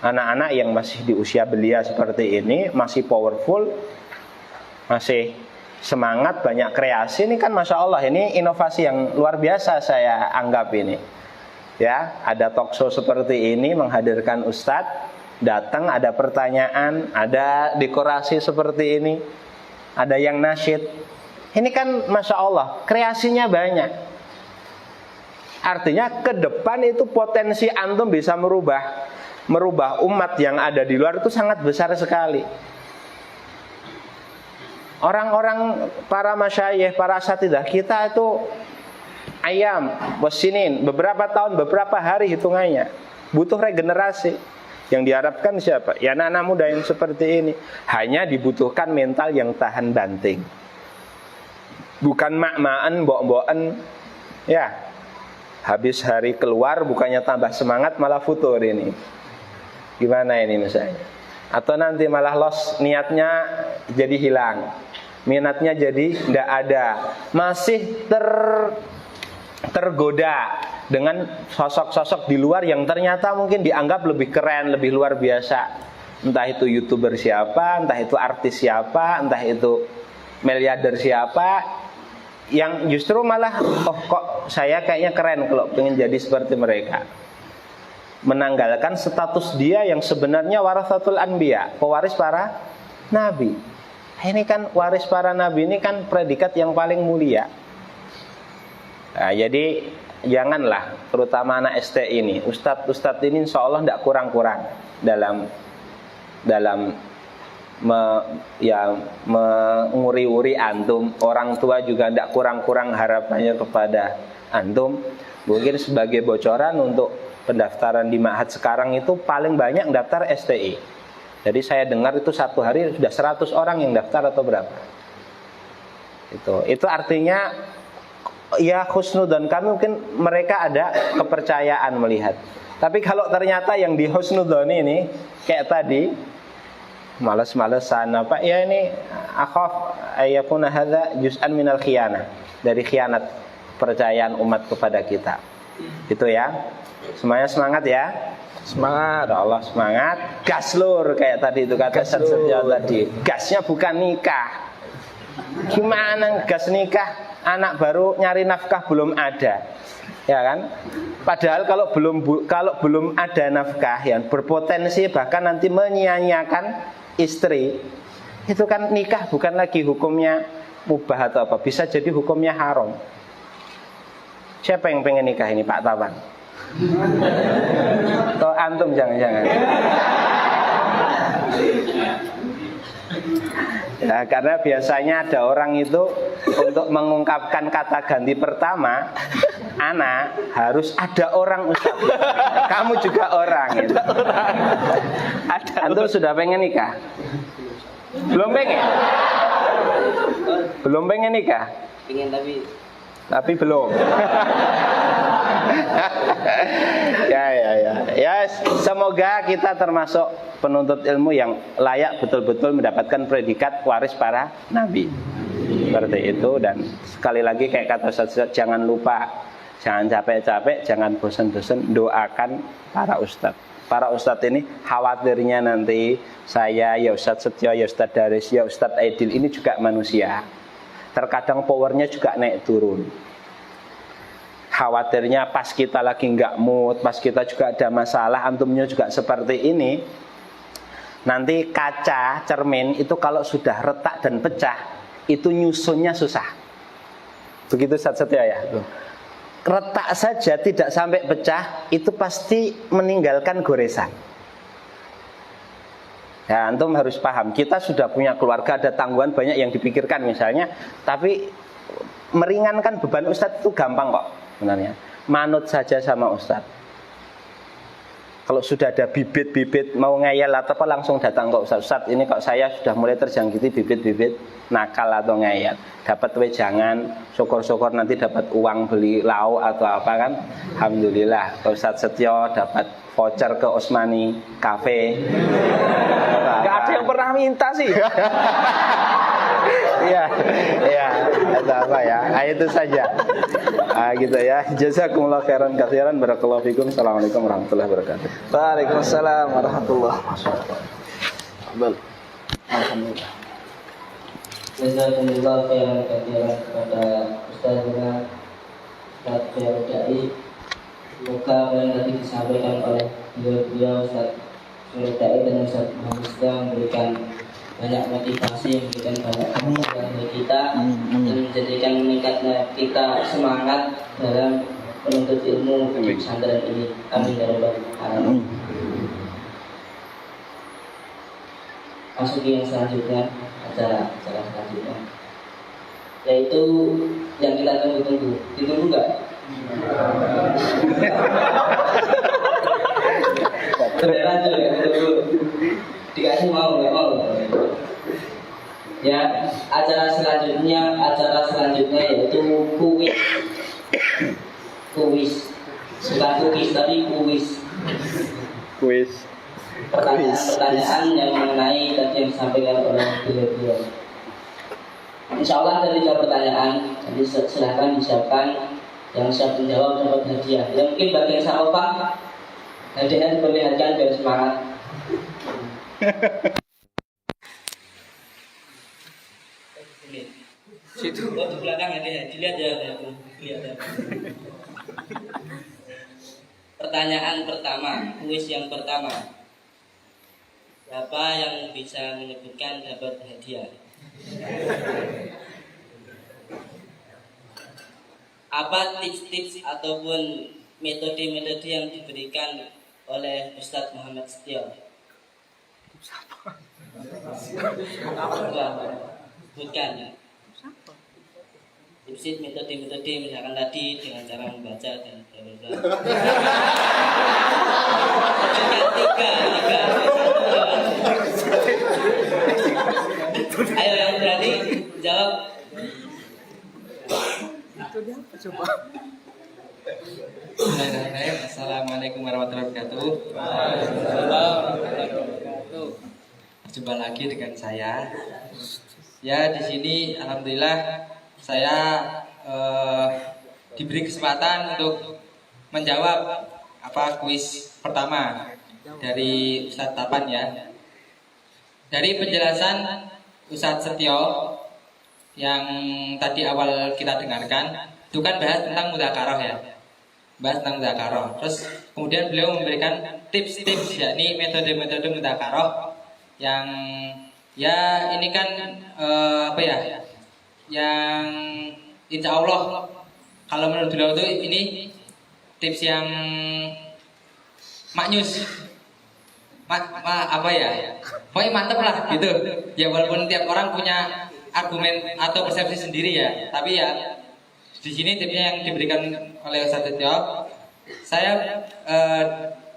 [SPEAKER 5] Anak-anak yang masih di usia belia seperti ini, masih powerful, masih semangat, banyak kreasi. Ini kan Masya Allah, ini inovasi yang luar biasa saya anggap ini. Ya, ada talkshow seperti ini menghadirkan ustadz, datang ada pertanyaan, ada dekorasi seperti ini, ada yang nasyid. Ini kan Masya Allah, kreasinya banyak. Artinya ke depan itu potensi antum bisa merubah umat yang ada di luar itu sangat besar sekali. Orang-orang para masyayikh, para asatidzah kita itu ayam, wasinin, beberapa tahun, beberapa hari hitungannya. Butuh regenerasi. Yang diharapkan siapa? Ya anak-anak muda yang seperti ini. Hanya dibutuhkan mental yang tahan banting. Bukan mak-maan, mbok-mbokan. Ya, habis hari keluar bukannya tambah semangat malah futur ini. Gimana ini misalnya? Atau nanti malah lost, niatnya jadi hilang, minatnya jadi tidak ada, masih tergoda dengan sosok-sosok di luar yang ternyata mungkin dianggap lebih keren, lebih luar biasa. Entah itu YouTuber siapa, entah itu artis siapa, entah itu miliarder siapa, yang justru malah kok saya kayaknya keren kalau pengen jadi seperti mereka. Menanggalkan status dia yang sebenarnya warasatul anbiya, pewaris para nabi. Ini kan waris para nabi, ini kan predikat yang paling mulia. Nah, jadi janganlah, terutama anak ST ini, ustadz ini insya Allah tidak kurang-kurang dalam menguri-uri antum. Orang tua juga tidak kurang-kurang harapannya kepada antum. Mungkin sebagai bocoran untuk pendaftaran di Ma'had sekarang itu paling banyak daftar STI. Jadi saya dengar itu satu hari sudah 100 orang yang daftar atau berapa. Itu artinya ya husnudzon kami, mungkin mereka ada kepercayaan melihat. Tapi kalau ternyata yang di husnudzon ini kayak tadi males-malesan apa ya, ini akhaf ayyakuna hadza juz'an minal khiyanah, dari khianat kepercayaan umat kepada kita. Itu ya. Semuanya semangat ya. Semangat, Allah semangat. Gas lur kayak tadi itu kata Ustaz Setio tadi. Gasnya bukan nikah. Gimana gas nikah? Anak baru nyari nafkah belum ada. Ya kan? Padahal kalau belum ada nafkah yang berpotensi bahkan nanti menyia-nyiakan istri, itu kan nikah bukan lagi hukumnya mubah atau apa, bisa jadi hukumnya haram. Siapa yang pengen nikah ini, Pak Tawan? Atau antum jangan-jangan? Ya, karena biasanya ada orang itu untuk mengungkapkan kata ganti pertama, anak harus ada orang Ustaz. Kamu juga orang. Gitu. Antum sudah pengen nikah? Belum pengen? Belum pengen nikah?
[SPEAKER 2] Pengen
[SPEAKER 5] tapi belum. Ya, semoga kita termasuk penuntut ilmu yang layak betul-betul mendapatkan predikat waris para nabi. Seperti itu. Dan sekali lagi kayak kata Ustaz, jangan lupa, jangan capek-capek, jangan bosan-bosan doakan para ustadz. Para ustadz ini khawatirnya nanti saya, ya Ustaz Setio, ya Ustaz Daris, ya Ustaz Aidil ini juga manusia. Terkadang powernya juga naik turun. Khawatirnya pas kita lagi nggak mood, pas kita juga ada masalah, antumnya juga seperti ini. Nanti kaca cermin itu kalau sudah retak dan pecah, itu nyusunnya susah. Begitu Ustaz Setio ya. Retak saja tidak sampai pecah, itu pasti meninggalkan goresan. Ya, antum harus paham, kita sudah punya keluarga, ada tanggungan banyak yang dipikirkan misalnya, tapi meringankan beban Ustadz itu gampang kok sebenarnya. Manut saja sama Ustadz. Kalau sudah ada bibit-bibit mau ngeyel atau apa, langsung datang ke Ustadz. Ustadz, ini kok saya sudah mulai terjangkiti bibit-bibit nakal atau ngeyel. Dapat wejangan, syukur-syukur nanti dapat uang beli lauk atau apa kan. Alhamdulillah, Ustadz Setio dapat voucher ke Osmani Cafe.
[SPEAKER 6] Gak ada yang pernah minta sih.
[SPEAKER 5] Iya, itu apa ya? Itu saja. Gitu ya. Jazakumullah khairan katsiran, barakallahu fikum. Assalamualaikum warahmatullahi wabarakatuh.
[SPEAKER 6] Waalaikumsalam warahmatullahi wabarakatuh.
[SPEAKER 2] Alhamdulillah. Jazakumullah khairan katsiran kepada Ustazuna Ustaz Dai Semoga apa yang tadi disampaikan oleh beliau Ustaz Suryadai dan Ustaz Muhammad memberikan banyak motivasi, memberikan banyak kemampuan bagi kita dan menjadikan meningkatnya kita semangat dalam menuntut ilmu di pesantren ini. Amin ya rabbal alamin. Masuki yang selanjutnya, acara selanjutnya, yaitu yang kita tunggu-tunggu. Ditunggu nggak? Beneran tuh ya, ditunggu. Dikasih mau nggak mau? Ya, acara selanjutnya yaitu kuis. Bukan kuis tapi kuis. Pertanyaan yang mengenai tadi yang disampaikan oleh beliau. Insya Allah dari jawab pertanyaan, jadi silahkan disiapkan. Yang siap menjawab dapat hadiah. Ya mungkin bagi yang sama Pak, hadiahnya diperlihatkan biar semangat. Situ. Oh, di belakang ya, dilihat ya. Lihat ya. Pertanyaan pertama, kuis yang pertama. Siapa yang bisa menyebutkan dapat hadiah? Apa tips-tips ataupun metode-metode yang diberikan oleh Ustadz Muhammad Setio? Bukan. Tips metode-metode misalkan tadi dengan cara membaca dan tiga. Ayo yang berani jawab.
[SPEAKER 7] Assalamualaikum warahmatullahi wabarakatuh. Jumpa lagi dengan saya. Ya, di sini alhamdulillah saya diberi kesempatan untuk menjawab kuis pertama dari Ustadz Tapan ya. Dari penjelasan Ustadz Setio yang tadi awal kita dengarkan, itu kan bahas tentang mudzakarah ya. Bahas tentang mudzakarah. Terus kemudian beliau memberikan tips-tips yakni metode-metode mudzakarah yang ya ini kan yang insya Allah kalau menurut beliau itu ini tips yang maknyus. Pokoknya mantep lah gitu. Ya walaupun tiap orang punya argumen atau persepsi sendiri ya, tapi ya di sini tipsnya yang diberikan oleh Ustaz Setio, saya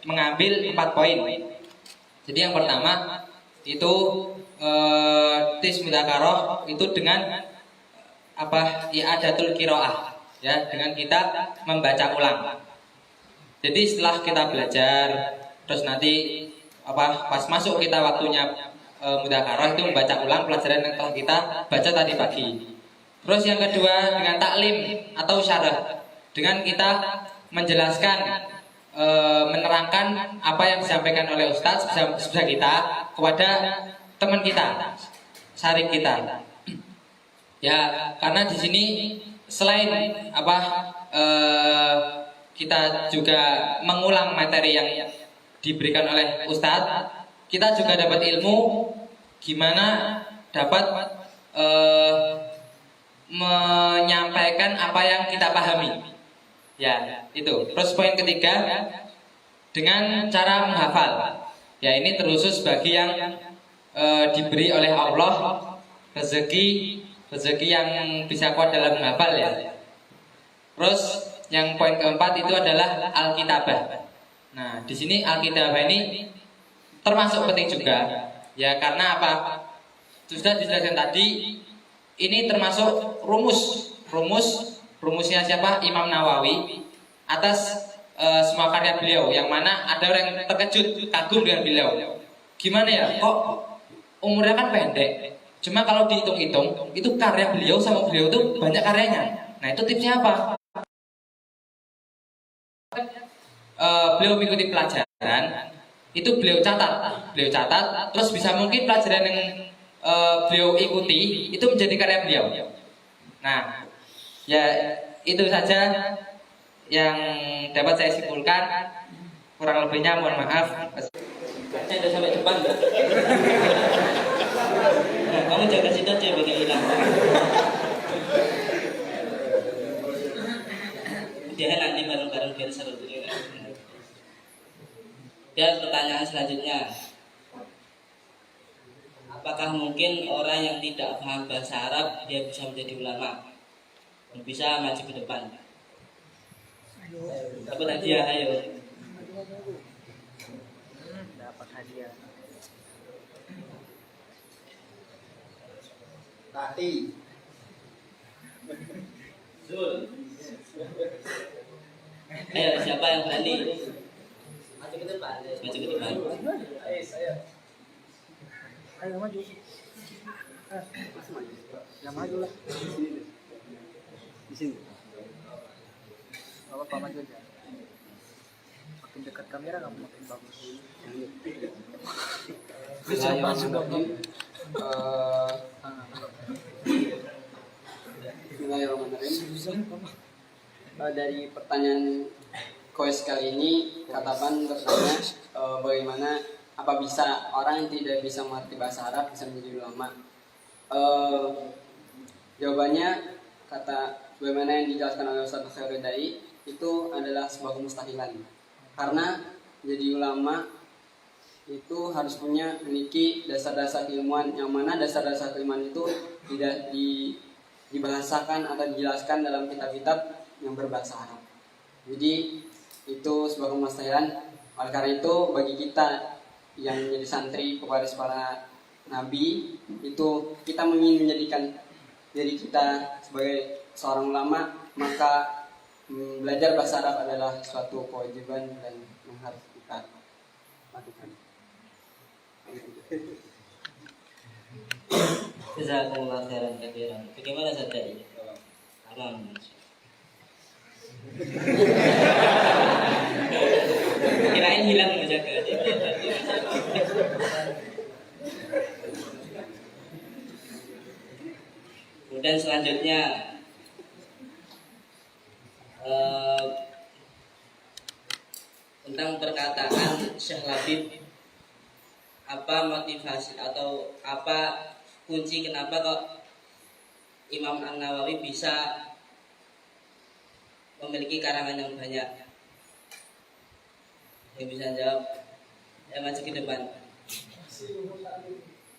[SPEAKER 7] mengambil 4 poin. Jadi yang pertama itu tips mudzakarah itu dengan i'adatul qiraah ya, dengan kita membaca ulang. Jadi setelah kita belajar terus nanti pas masuk kita waktunya mudzakarah itu membaca ulang pelajaran yang telah kita baca tadi pagi. Terus yang kedua dengan taklim atau syarah, dengan kita menjelaskan menerangkan apa yang disampaikan oleh Ustadz sebisa kita kepada teman kita, syarik kita. Ya, karena di sini selain kita juga mengulang materi yang diberikan oleh Ustadz, kita juga dapat ilmu gimana dapat menyampaikan apa yang kita pahami. Ya, itu. Terus poin ketiga dengan cara menghafal. Ya, ini terusus bagi yang diberi oleh Allah rezeki yang bisa kuat dalam menghafal ya. Terus yang poin keempat itu adalah Alkitabah. Nah, di sini Alkitabah ini termasuk penting juga. Ya, karena apa? Sudah dijelaskan tadi, ini termasuk rumusnya siapa? Imam Nawawi atas semua karya beliau, yang mana ada orang yang terkejut, kagum dengan beliau. Gimana ya? Kok umurnya kan pendek? Cuma kalau dihitung-hitung, itu karya beliau sama beliau itu banyak karyanya. Nah, itu tipsnya apa? Beliau mengikuti pelajaran, itu beliau catat, terus bisa mungkin pelajaran yang beliau ikuti itu menjadi karya beliau. Nah, ya itu saja yang dapat saya simpulkan, kurang lebihnya mohon maaf.
[SPEAKER 1] Saya udah sampai depan Mbak. Nah, kamu jaga situ aja biar nggak hilang. Dia nanti bareng-bareng biar seru. Dan pertanyaan selanjutnya, apakah mungkin orang yang tidak paham bahasa Arab dia bisa menjadi ulama? Bisa maju ke depan. Dapat hadiah, ayo.
[SPEAKER 4] Dapat hadiah.
[SPEAKER 8] Tati.
[SPEAKER 1] Zul. Ayo, siapa yang berani? Maju ke depan. Maju ke depan.
[SPEAKER 8] Ayo saya.
[SPEAKER 4] Ayo maju. Masih maju. Ya maju lah. Di sini. Apa maju aja. Makin dekat kamera kamu makin bagus. Bisa masuk dong.
[SPEAKER 9] Bismillahirrahmanirrahim. Dari pertanyaan koes kali ini, Katapan bertanya bagaimana apa bisa orang yang tidak bisa mengerti bahasa Arab bisa menjadi ulama. Jawabannya kata bagaimana yang dijelaskan oleh Ustaz Khairul Dai itu adalah sebuah kemustahilan. Karena jadi ulama itu harus memiliki dasar-dasar keilmuan, yang mana dasar-dasar keilmuan itu tidak dibahasakan atau dijelaskan dalam kitab-kitab yang berbahasa Arab. Jadi itu sebuah kemustahilan. Oleh karena itu bagi kita yang menjadi santri kepada para nabi itu kita ingin menjadikan diri kita sebagai seorang ulama, maka belajar bahasa Arab adalah suatu kewajiban dan yang harus kita lakukan.
[SPEAKER 1] Jazakumullah khairan katsiran. Bagaimana saja ini? Aman. Kirain hilang menjaga. Kemudian selanjutnya tentang perkataan Syekh Labib, apa motivasi atau apa kunci kenapa kok Imam An-Nawawi bisa memiliki karangan yang banyak? Yang bisa jawab, maju ke depan.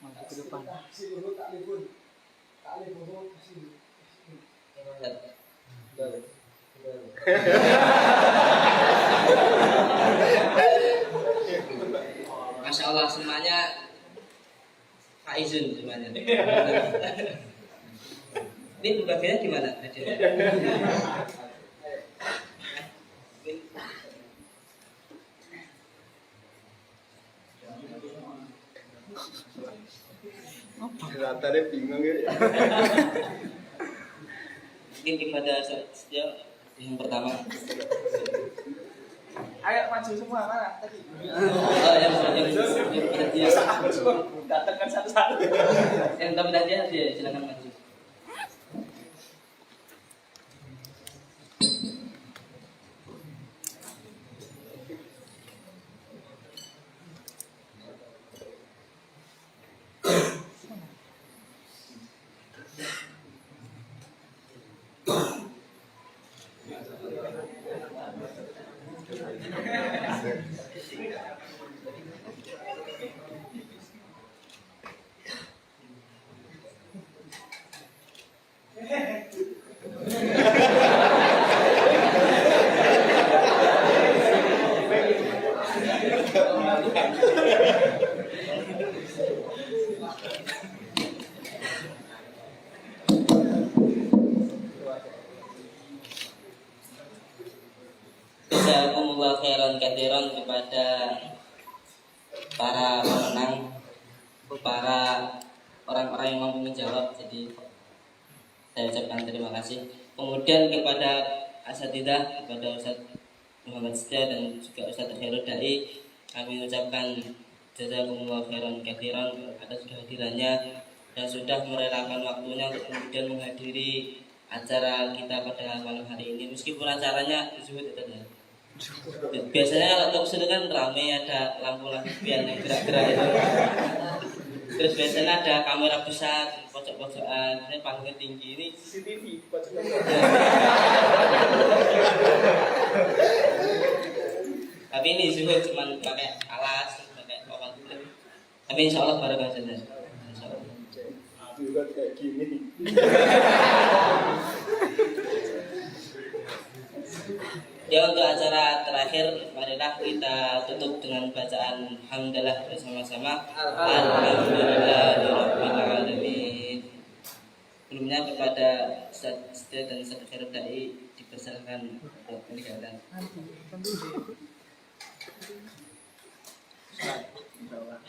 [SPEAKER 4] Maju ke depan.
[SPEAKER 1] Masya Allah semuanya Faizun semuanya. Ini pembagiannya gimana?
[SPEAKER 8] Ratanya bingung ya.
[SPEAKER 1] Mungkin kepada Setio yang pertama.
[SPEAKER 8] Ayo maju semua mana tadi?
[SPEAKER 1] Oh yang berhadiah.
[SPEAKER 8] Datangkan satu-satu.
[SPEAKER 1] Yang dapat hadiah dia silakan maju. Jazakumullah khairan katsiran kepada para pemenang, para orang-orang yang mampu menjawab. Jadi saya ucapkan terima kasih. Kemudian kepada asatidzah, kepada Ustaz Muhammad Setia dan juga Ustaz Khairul Dai, kami ucapkan jazakumullah khairan katsiran atas kehadirannya dan sudah merelakan waktunya untuk kemudian menghadiri acara kita pada malam hari ini, meskipun acaranya zuhud itu ya. Biasanya kalau talk show itu kan ramai, ada lampu-lampu spion yang gerak-gerak itu. Terus biasanya ada kamera besar, pojok-pojokan, ini panggungnya tinggi ini.
[SPEAKER 8] CCTV pojok.
[SPEAKER 1] Tapi ini zuhud cuma pakai alas, pakai papan tulis. Tapi insya Allah barokah saja. Insya Allah.
[SPEAKER 8] Juga kayak gini.
[SPEAKER 1] Ya, untuk acara terakhir, marilah kita tutup dengan bacaan hamdalah bersama-sama. Alhamdulillahirabbil alamin. Sebelumnya kepada Ustaz Setia dan Ustaz Khairul Dai dipersilakan untuk meninggalkan.
[SPEAKER 8] Insya Allah.